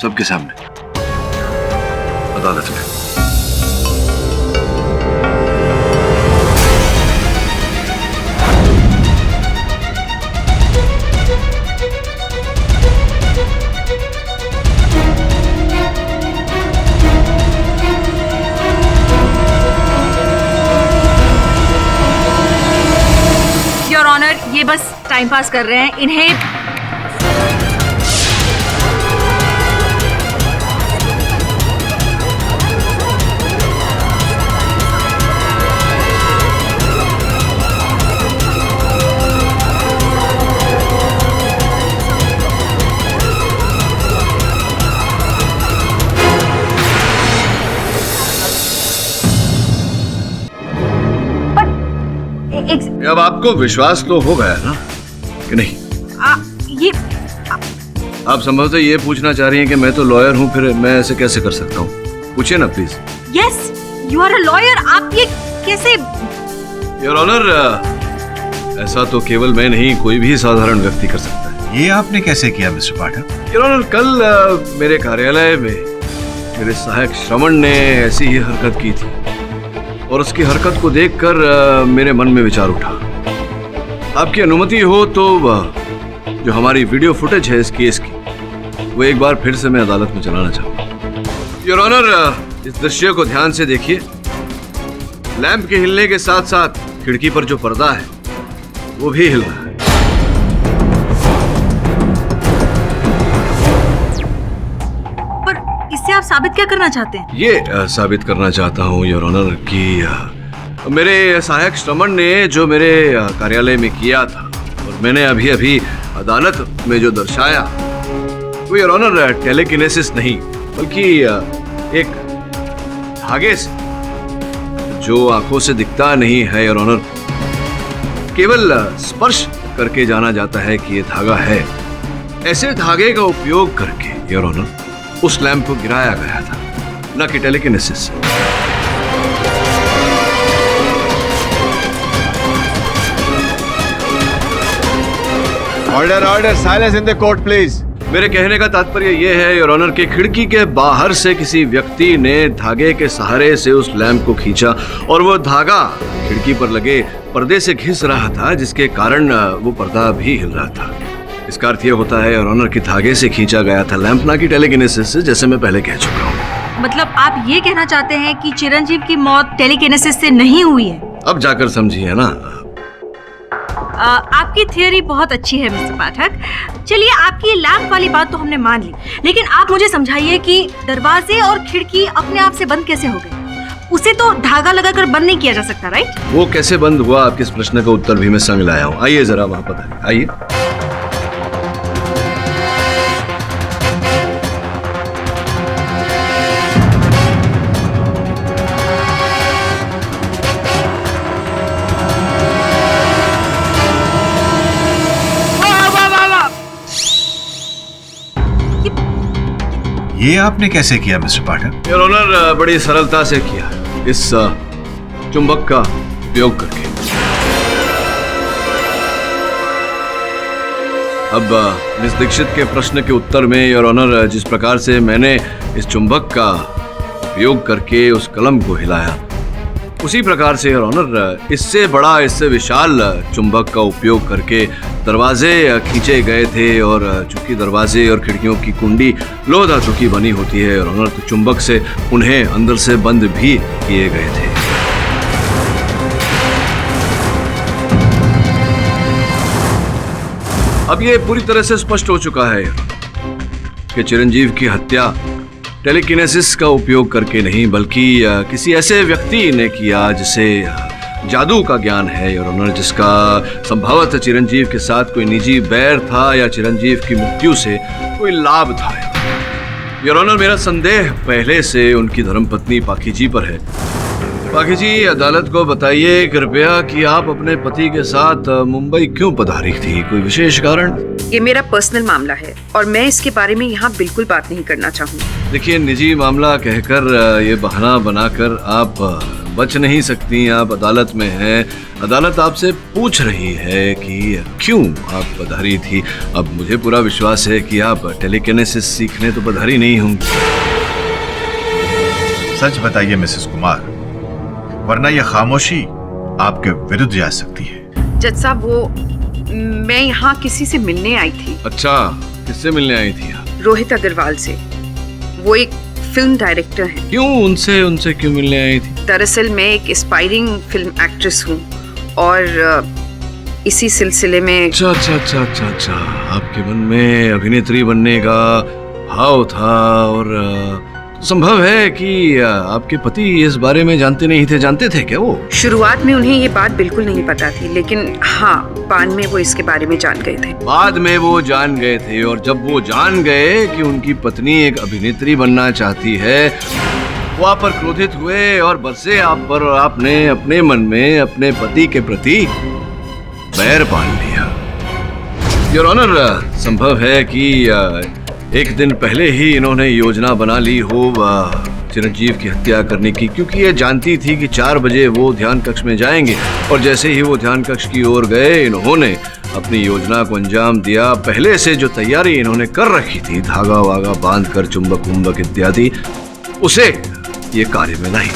सबके सामने, अदालत में। योर ऑनर, ये बस टाइम पास कर रहे हैं। इन्हें अब आपको विश्वास तो हो गया ना कि नहीं? ये आप संभवतः ये पूछना चाह रही हैं कि मैं तो लॉयर हूँ, फिर मैं ऐसे कैसे कर सकता हूँ? पूछिए ना please. Yes, you are a lawyer. आप ये कैसे? योर ऑनर, ऐसा तो केवल मैं नहीं, कोई भी साधारण व्यक्ति कर सकता है। ये आपने कैसे किया मिस्टर पाठक? योर ऑनर, कल मेरे कार्यालय में मेरे सहायक श्रवण ने ऐसी ही हरकत की थी और उसकी हरकत को देखकर मेरे मन में विचार उठा। आपकी अनुमति हो तो जो हमारी वीडियो फुटेज है इस केस की, वो एक बार फिर से मैं अदालत में चलाना चाहूंगा। योर ऑनर, इस दृश्य को ध्यान से देखिए। लैंप के हिलने के साथ साथ खिड़की पर जो पर्दा है वो भी हिल रहा है। पर इससे आप साबित क्या करना चाहते हैं? ये साबित करना चाहता हूँ योर ऑनर कि मेरे सहायक श्रवण ने जो मेरे कार्यालय में किया था और मैंने अभी अभी अदालत में जो दर्शाया, वो योर ऑनर टेलीकिनेसिस नहीं बल्कि एक धागे से, जो आंखों से दिखता नहीं है योर ऑनर, केवल स्पर्श करके जाना जाता है कि ये धागा है। ऐसे धागे का उपयोग करके योर ऑनर उस लैंप को गिराया गया था, न कि telekinesis. Order order, silence in the court please. मेरे कहने का तात्पर्य यह है योर ऑनर कि खिड़की के बाहर से किसी व्यक्ति ने धागे के सहारे से उस लैंप को खींचा और वो धागा खिड़की पर लगे पर्दे से घिस रहा था, जिसके कारण वो पर्दा भी हिल रहा था। इसका अर्थ ये होता है योर ऑनर कि धागे से खींचा गया था लैंप, ना कि टेलीकिनेसिस से, जैसे मैं पहले कह चुका हूँ। मतलब आप ये कहना चाहते हैं कि चिरंजीव की मौत टेलीकिनेसिस से नहीं हुई है? अब जाकर समझिए ना। आपकी थियरी बहुत अच्छी है मिस्टर पाठक। चलिए, आपकी लैंप वाली बात तो हमने मान ली, लेकिन आप मुझे समझाइए कि दरवाजे और खिड़की अपने आप से बंद कैसे हो गए? उसे तो धागा लगाकर बंद नहीं किया जा सकता, राइट? वो कैसे बंद हुआ, आपके इस प्रश्न का उत्तर भी मैं संग लाया हूँ। आइए जरा वहां पता, आइए। ये आपने कैसे किया मिस्टर पाठक? योर ऑनर, बड़ी सरलता से किया, इस चुंबक का उपयोग करके। अब मिस दीक्षित के प्रश्न के उत्तर में योर ऑनर, जिस प्रकार से मैंने इस चुंबक का उपयोग करके उस कलम को हिलाया, उसी प्रकार से योर ऑनर इससे बड़ा, इससे विशाल चुंबक का उपयोग करके दरवाजे खींचे गए थे। और चूंकि दरवाजे और खिड़कियों की कुंडी लोह धातु की बनी होती है योर ऑनर, तो चुंबक से उन्हें अंदर से बंद भी किए गए थे। अब ये पूरी तरह से स्पष्ट हो चुका है कि चिरंजीव की हत्या टेलीकिनेसिस का उपयोग करके नहीं, बल्कि किसी ऐसे व्यक्ति ने किया जिसे जादू का ज्ञान है योर ऑनर, जिसका संभवतः चिरंजीव के साथ कोई निजी बैर था या चिरंजीव की मृत्यु से कोई लाभ था। योर ऑनर, मेरा संदेह पहले से उनकी धर्मपत्नी पाखी जी पर है बाकी जी अदालत को बताइए कृपया कि आप अपने पति के साथ मुंबई क्यों पधारी थी, कोई विशेष कारण? ये मेरा पर्सनल मामला है और मैं इसके बारे में यहाँ बिल्कुल बात नहीं करना चाहूँगी। देखिए, निजी मामला कहकर ये बहाना बनाकर आप बच नहीं सकती। आप अदालत में हैं, अदालत आपसे पूछ रही है कि क्यों आप पधारी थी। अब मुझे पूरा विश्वास है कि आप टेलीकिनेसिस सीखने तो पधारी नहीं होंगी। सच बताइए मिसेस कुमार, वरना यह खामोशी आपके विरुद्ध जा सकती है। जज साहब, वो मैं यहाँ किसी से मिलने आई थी। अच्छा, किससे मिलने आई थी आप? रोहित अग्रवाल से। वो एक फिल्म डायरेक्टर हैं। क्यों उनसे क्यों मिलने आई थी? दरअसल मैं एक एस्पायरिंग फिल्म एक्ट्रेस हूँ और इसी सिलसिले में। अच्छा, आपके मन में अभिनेत्री बनने का भाव था और संभव है कि आपके पति इस बारे में जानते थे क्या वो? शुरुआत में उन्हें ये बात बिल्कुल नहीं पता थी, लेकिन हाँ, बाद में वो इसके बारे में जान गए थे। बाद में वो जान गए थे, और जब वो जान गए कि उनकी पत्नी एक अभिनेत्री बनना चाहती है, वो आप पर क्रोधित हुए और बरसे आप पर, और आपने अपने मन में अपने पति के प्रति बैर बांध लिया। योर ऑनर, संभव है कि एक दिन पहले ही इन्होंने योजना बना ली हो चिरंजीव की हत्या करने की, क्योंकि ये जानती थी कि 4 बजे वो ध्यान कक्ष में जाएंगे, और जैसे ही वो ध्यान कक्ष की ओर गए, इन्होंने अपनी योजना को अंजाम दिया। पहले से जो तैयारी इन्होंने कर रखी थी, धागा वागा बांध कर चुंबक वुंबक इत्यादि, उसे ये कार्य में लाई।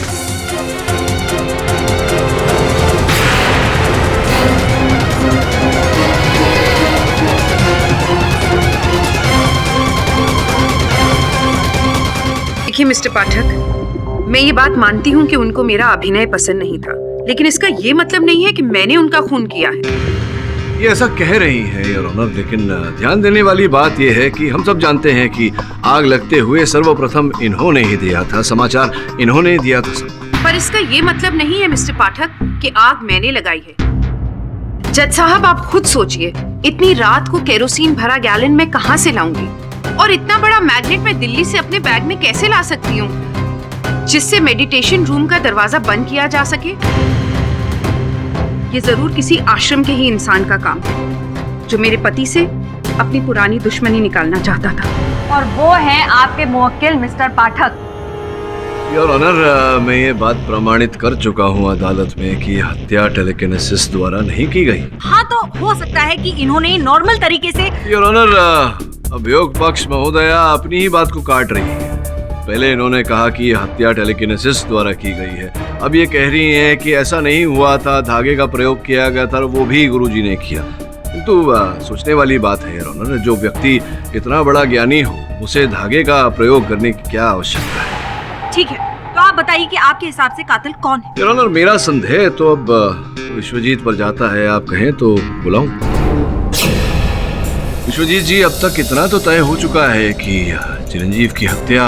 देखिए मिस्टर पाठक, मैं ये बात मानती हूँ कि उनको मेरा अभिनय पसंद नहीं था, लेकिन इसका ये मतलब नहीं है कि मैंने उनका खून किया है। ये ऐसा कह रही है योर ऑनर, लेकिन ध्यान देने वाली बात यह है कि हम सब जानते हैं कि आग लगते हुए सर्वप्रथम इन्होंने ही दिया था, समाचार इन्होंने ही दिया था सब। पर इसका ये मतलब नहीं है मिस्टर पाठक कि आग मैंने लगाई है। जज साहब, आप खुद सोचिए, इतनी रात को केरोसिन भरा गैलन मैं कहाँ से लाऊंगी, और इतना बड़ा मैग्नेट मैं दिल्ली से अपने बैग में कैसे ला सकती हूँ जिससे मेडिटेशन रूम का दरवाजा बंद किया जा सके? ये जरूर किसी आश्रम के ही इंसान का काम है जो मेरे पति से अपनी पुरानी दुश्मनी निकालना चाहता था। और वो है आपके मुवक्किल मिस्टर पाठक। योर ऑनर, मैं ये बात प्रमाणित कर चुका हूँ अदालत में कि हत्या टेलीकिनेसिस द्वारा नहीं की गई। हाँ, तो हो सकता है कि इन्होंने नॉर्मल तरीके से। योर ऑनर, अभियोग पक्ष महोदया अपनी ही बात को काट रही है। पहले इन्होंने कहा कि हत्या टेलीकिनेसिस द्वारा की गई है, अब ये कह रही हैं कि ऐसा नहीं हुआ था, धागे का प्रयोग किया गया था, वो भी गुरुजी ने किया। किंतु सोचने वाली बात है योर ऑनर, जो व्यक्ति इतना बड़ा ज्ञानी हो, उसे धागे का प्रयोग करने की क्या आवश्यकता है? ठीक है, तो आप बताइए कि आपके हिसाब से कातिल कौन है? योर ऑनर, मेरा संदेह तो अब विश्वजीत पर जाता है। आप कहें तो बुलाऊं? विश्वजीत जी, अब तक इतना तो तय हो चुका है कि चिरंजीव की हत्या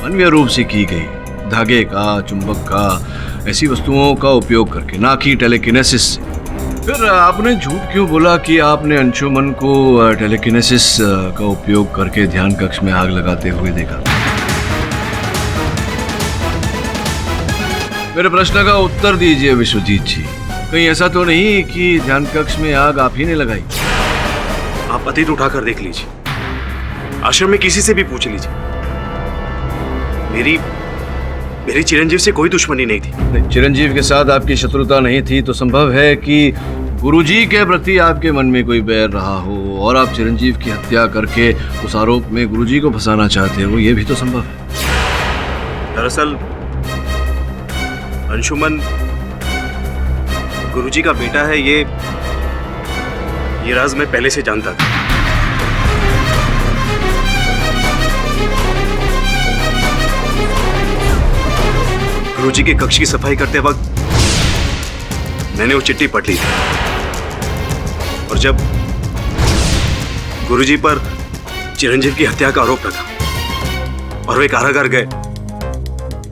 मानवीय रूप से की गई, धागे का, चुंबक का, ऐसी वस्तुओं का उपयोग करके, ना कि टेलीकिनेसिस से। फिर आपने झूठ क्यों बोला कि आपने अंशुमन को टेलीकिनेसिस का उपयोग करके ध्यान कक्ष में आग लगाते हुए देखा? मेरे प्रश्न का उत्तर दीजिए विश्वजीत जी। कहीं ऐसा तो नहीं कि ध्यान कक्ष में आग आप ही ने लगाई? आप अतीत उठाकर देख लीजिए, आश्रम में किसी से भी पूछ लीजिए। मेरी चिरंजीव से कोई दुश्मनी नहीं थी। चिरंजीव के साथ आपकी शत्रुता नहीं थी तो संभव है कि गुरुजी के प्रति आपके मन में कोई बैर रहा हो और आप चिरंजीव की हत्या करके उस आरोप में गुरुजी को फंसाना चाहते हो, ये भी तो संभव है। दरअसल अंशुमन गुरुजी का बेटा है, ये राज मैं पहले से जानता था। गुरुजी के कक्ष की सफाई करते वक्त मैंने वो चिट्ठी पढ़ ली थी, और जब गुरुजी पर चिरंजीव की हत्या का आरोप लगा और वे कारागार गए,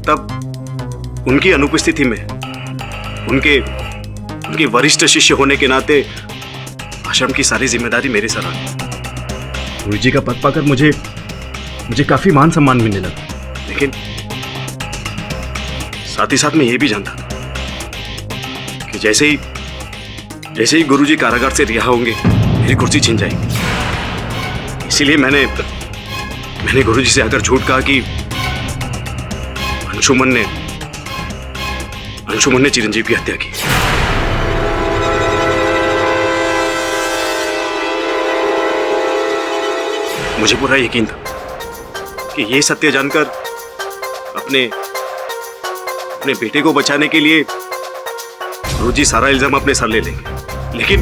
तब उनकी अनुपस्थिति में उनके वरिष्ठ शिष्य होने के नाते आश्रम की सारी जिम्मेदारी मेरे सर आ गई। गुरुजी का पद पाकर मुझे काफी मान सम्मान मिलने लगा, लेकिन साथ ही साथ मैं ये भी जानता था कि जैसे ही गुरुजी कारागार से रिहा होंगे मेरी कुर्सी छिन जाएगी। इसीलिए मैंने गुरुजी से आकर झूठ कहा कि अंशुमन ने चिरंजीव की हत्या की। मुझे पूरा यकीन था कि ये सत्य जानकर अपने बेटे को बचाने के लिए गुरुजी सारा इल्जाम अपने सर ले लेंगे, लेकिन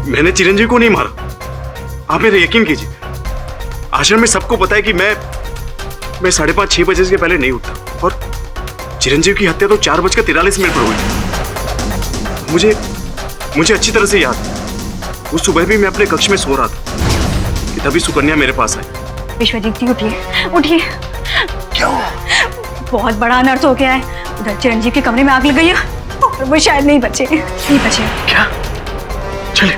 मैंने चिरंजीव को नहीं मारा। आप मेरे यकीन कीजिए, आश्रम में सबको पता है कि मैं 5:30-6 बजे से पहले नहीं उठता, और चिरंजीव की हत्या तो 4:43 पर हुई। मुझे अच्छी तरह से याद है, उस सुबह भी मैं अपने कक्ष में सो रहा था कि तभी सुकन्या मेरे पास आई। विश्वजीत जी उठिए। क्यों? बहुत बड़ा अनर्थ हो गया है। उधर चिरंजीव के कमरे में आग लग गई है और वो शायद नहीं बचे। क्या? चले।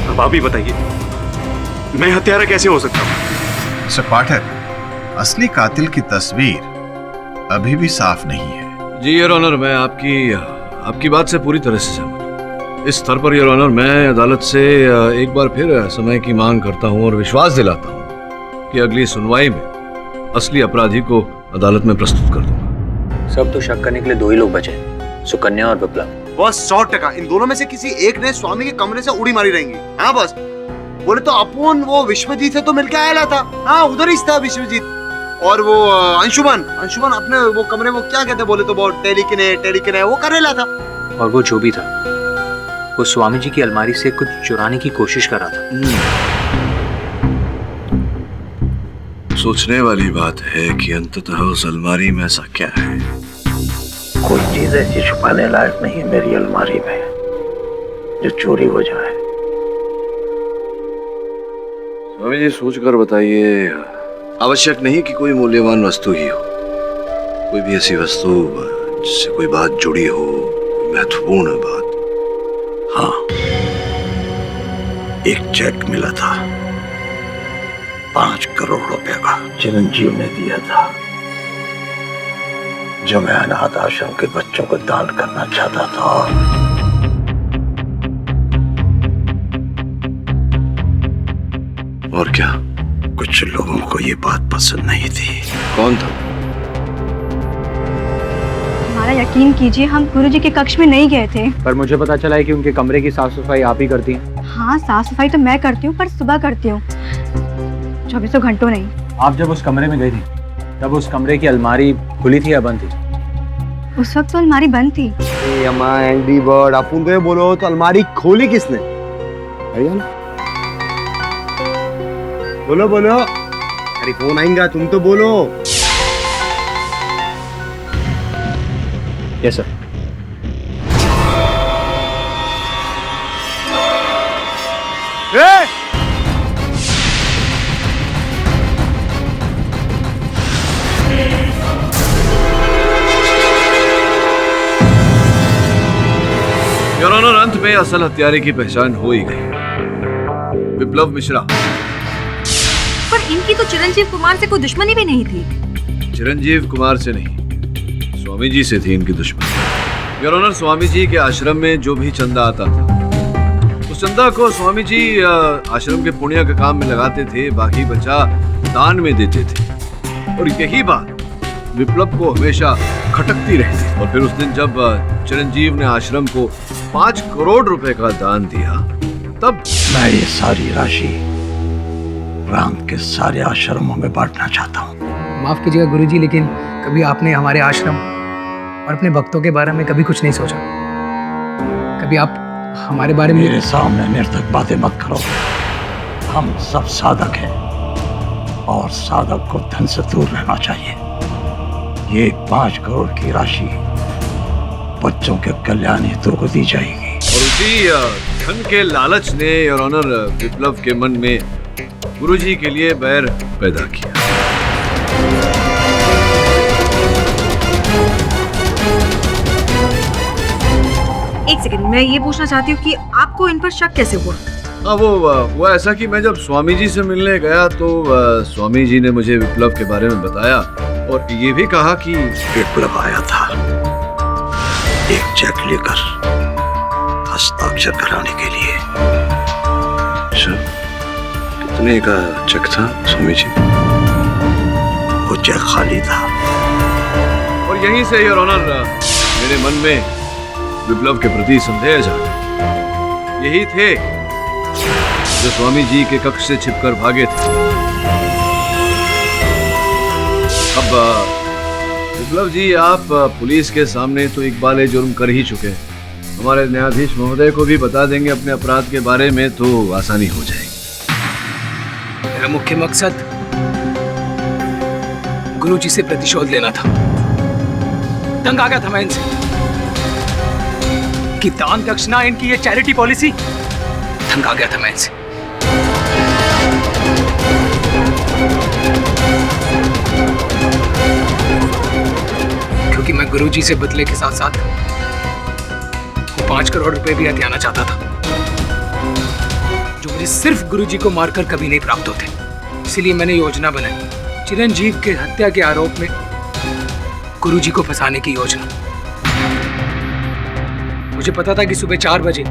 अब आप ही बताइए, मैं हत्यारा कैसे हो सकता हूँ? मिस्टर पाठक, असली कातिल की तस्वीर अभी भी साफ नहीं है। जी योर ऑनर, मैं आपकी बात से पूरी तरह से सहमत हूँ। इस स्तर पर योर ऑनर, मैं अदालत से एक बार फिर समय की मांग करता हूँ और विश्वास दिलाता हूँ कि अगली सुनवाई में असली अपराधी को अदालत में प्रस्तुत कर दूंगा। सब तो शक करने के लिए 2 ही लोग बचे, सुकन्या और विप्लव। बस 100% इन दोनों में से किसी एक ने स्वामी के कमरे से उड़ी मारी रहेंगी। हाँ बस, बोले तो अपन वो विश्वजीत से तो मिलके आया था। हाँ, उधर ही था विश्वजीत। और वो अंशुमन अपने वो कमरे में क्या कहते, बोले तो वो टेलीकिने वो कर रहा था। और वो जो भी था, वो स्वामी जी की अलमारी से कुछ चुराने की कोशिश कर रहा था। सोचने वाली बात है कि अंततः उस अलमारी में ऐसा क्या है। कोई चीज ऐसी छुपाने लायक नहीं है मेरी अलमारी में जो चोरी हो जाए। स्वामी जी, सोच कर बताइए। आवश्यक नहीं कि कोई मूल्यवान वस्तु ही हो, कोई भी ऐसी वस्तु जिससे कोई बात जुड़ी हो, महत्वपूर्ण बात। हाँ, एक चेक मिला था 5 करोड़ रुपए का, चिरंजीव ने दिया था, जो मैं अनाथ आश्रम के बच्चों को दान करना चाहता था। और क्या? कुछ लोगों को ये बात पसंद नहीं थी। कौन था? हमारा यकीन कीजिए, हम गुरुजी के कक्ष में नहीं गए थे। पर मुझे पता चला है कि उनके कमरे की साफ सफाई आप ही करती हैं। हाँ, साफ सफाई तो मैं करती हूँ, पर सुबह करती हूँ, 24 घंटों नहीं। आप जब उस कमरे में गई थी, तब उस कमरे की अलमारी खुली थी या बंद थी? उस वक्त तो अलमारी बंद थी। अम्मा एंग्री बर्ड, अपन को ये बोलो तो अलमारी खोली किसने? भैया ना, बोलो। अरे फोन आएगा, तुम तो बोलो। Yes sir. योर ऑनर, अंत में असल हत्यारे की पहचान हो ही गई, विप्लव मिश्रा। पर इनकी तो चिरंजीव कुमार से कोई दुश्मनी भी नहीं थी। चिरंजीव कुमार से नहीं, स्वामी जी से थी इनकी दुश्मनी। योर ऑनर, स्वामी जी के आश्रम में जो भी चंदा आता था, उस चंदा को स्वामी जी आश्रम के पुण्य के काम में लगाते थे, बाकी बचा दान में देते थे। और यही बात विप्लव को हमेशा खटकती रहती। और फिर उस दिन जब चिरंजीव ने आश्रम को 5 करोड़ रुपए का दान दिया, तब मैं ये सारी राशि प्रांत के सारे आश्रमों में बांटना चाहता हूँ। माफ कीजिएगा गुरुजी, लेकिन कभी आपने हमारे आश्रम और अपने भक्तों के बारे में कभी कुछ नहीं सोचा? कभी आप हमारे बारे में? मेरे सामने निर्थक बातें मत करो। हम सब साधक हैं और साधक को धन से दूर रहना चाहिए। ये 5 करोड़ की राशि बच्चों के कल्याण हेतु को दी जाएगी। और उसी धन के लालच ने योर ऑनर विप्लव के मन में गुरुजी के लिए बैर पैदा किया। एक सेकंड, मैं ये पूछना चाहती हूँ कि आपको इन पर शक कैसे हुआ? हाँ वो ऐसा कि मैं जब स्वामी जी से मिलने गया तो स्वामी जी ने मुझे विप्लव के बारे में बताया और ये भी कहा कि विप्लव आया था एक चेक लेकर हस्ताक्षर कराने के लिए। अच्छा, कितने का चेक था स्वामी जी? वो चेक खाली था। और यहीं से योर ऑनर मेरे मन में विप्लव के प्रति संदेह जागा। यही थे जो स्वामी जी के कक्ष से छिपकर भागे थे। अब विप्लव जी, आप पुलिस के सामने तो इकबाल जुर्म कर ही चुके हैं। हमारे न्यायाधीश महोदय को भी बता देंगे अपने अपराध के बारे में तो आसानी हो जाएगी। मेरा मुख्य मकसद गुरुजी से प्रतिशोध लेना था। तंग आ गया था मैं इनसे कि दान दक्षिणा इनकी ये चैरिटी पॉलिसी, तंग आ गया था मैं इनसे। क्योंकि मैं गुरुजी से बदले के साथ साथ 5 करोड़ रुपए भी हथियाना चाहता था, जो मुझे सिर्फ गुरुजी को मारकर कभी नहीं प्राप्त होते। इसलिए मैंने योजना बनाई, चिरंजीव के हत्या के आरोप में गुरुजी को फंसाने की योजना। मुझे पता था कि सुबह 4 बजे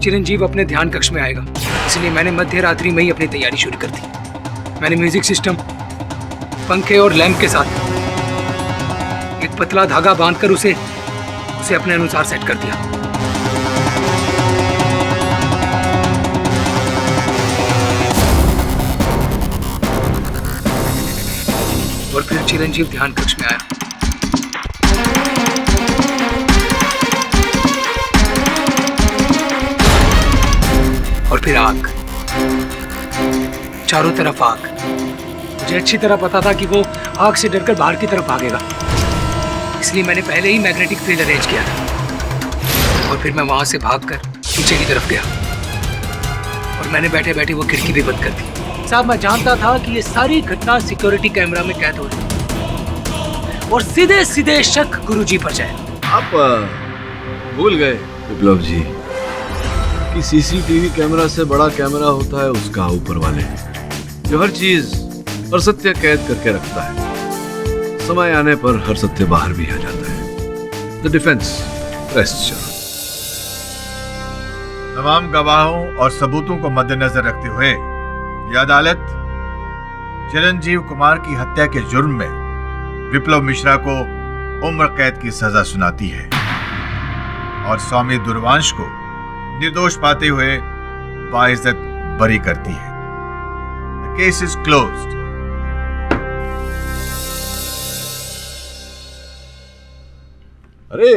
चिरंजीव अपने ध्यान कक्ष में आएगा, इसलिए मैंने मध्य रात्रि में ही अपनी तैयारी शुरू कर दी। मैंने म्यूजिक सिस्टम, पंखे और लैंप के साथ एक पतला धागा बांधकर उसे अपने अनुसार सेट कर दिया। और फिर चिरंजीव ध्यान कक्ष में आया। और फिर आग, चारों तरफ आग। मुझे अच्छी तरह पता था कि वो आग से डरकर बाहर की तरफ भागेगा, इसलिए मैंने पहले ही मैग्नेटिक फील्ड अरेंज किया था। और फिर मैं वहां से भागकर पीछे की तरफ गया और मैंने बैठे बैठे वो खिड़की भी बंद कर दी। साहब, मैं जानता था कि ये सारी घटना सिक्योरिटी कैमरा में कैद हो रही और सीधे सीधे शक गुरुजी पर जाए। आप भूल गए विप्लव जी कि सीसीटीवी कैमरा से बड़ा कैमरा होता है उसका ऊपर वाले, जो हर चीज और सत्य कैद करके रखता है। समय आने पर हर सत्य बाहर भी आ जाता है। The defence rests. तमाम गवाहों और सबूतों को मद्देनजर रखते हुए यह अदालत चिरंजीव कुमार की हत्या के जुर्म में विप्लव मिश्रा को उम्र कैद की सजा सुनाती है और स्वामी दुर्वांश को निर्दोष पाते हुए बाइज्जत बरी करती है। The case is closed. अरे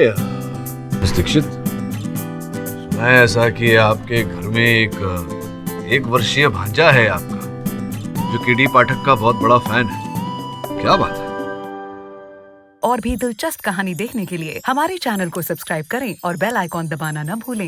मिस दीक्षित, सुना है ऐसा कि आपके घर में एक वर्षीय भांजा है आपका, जो केडी पाठक का बहुत बड़ा फैन है। क्या बात है? और भी दिलचस्प कहानी देखने के लिए हमारे चैनल को सब्सक्राइब करें और बेल आइकॉन दबाना न भूलें।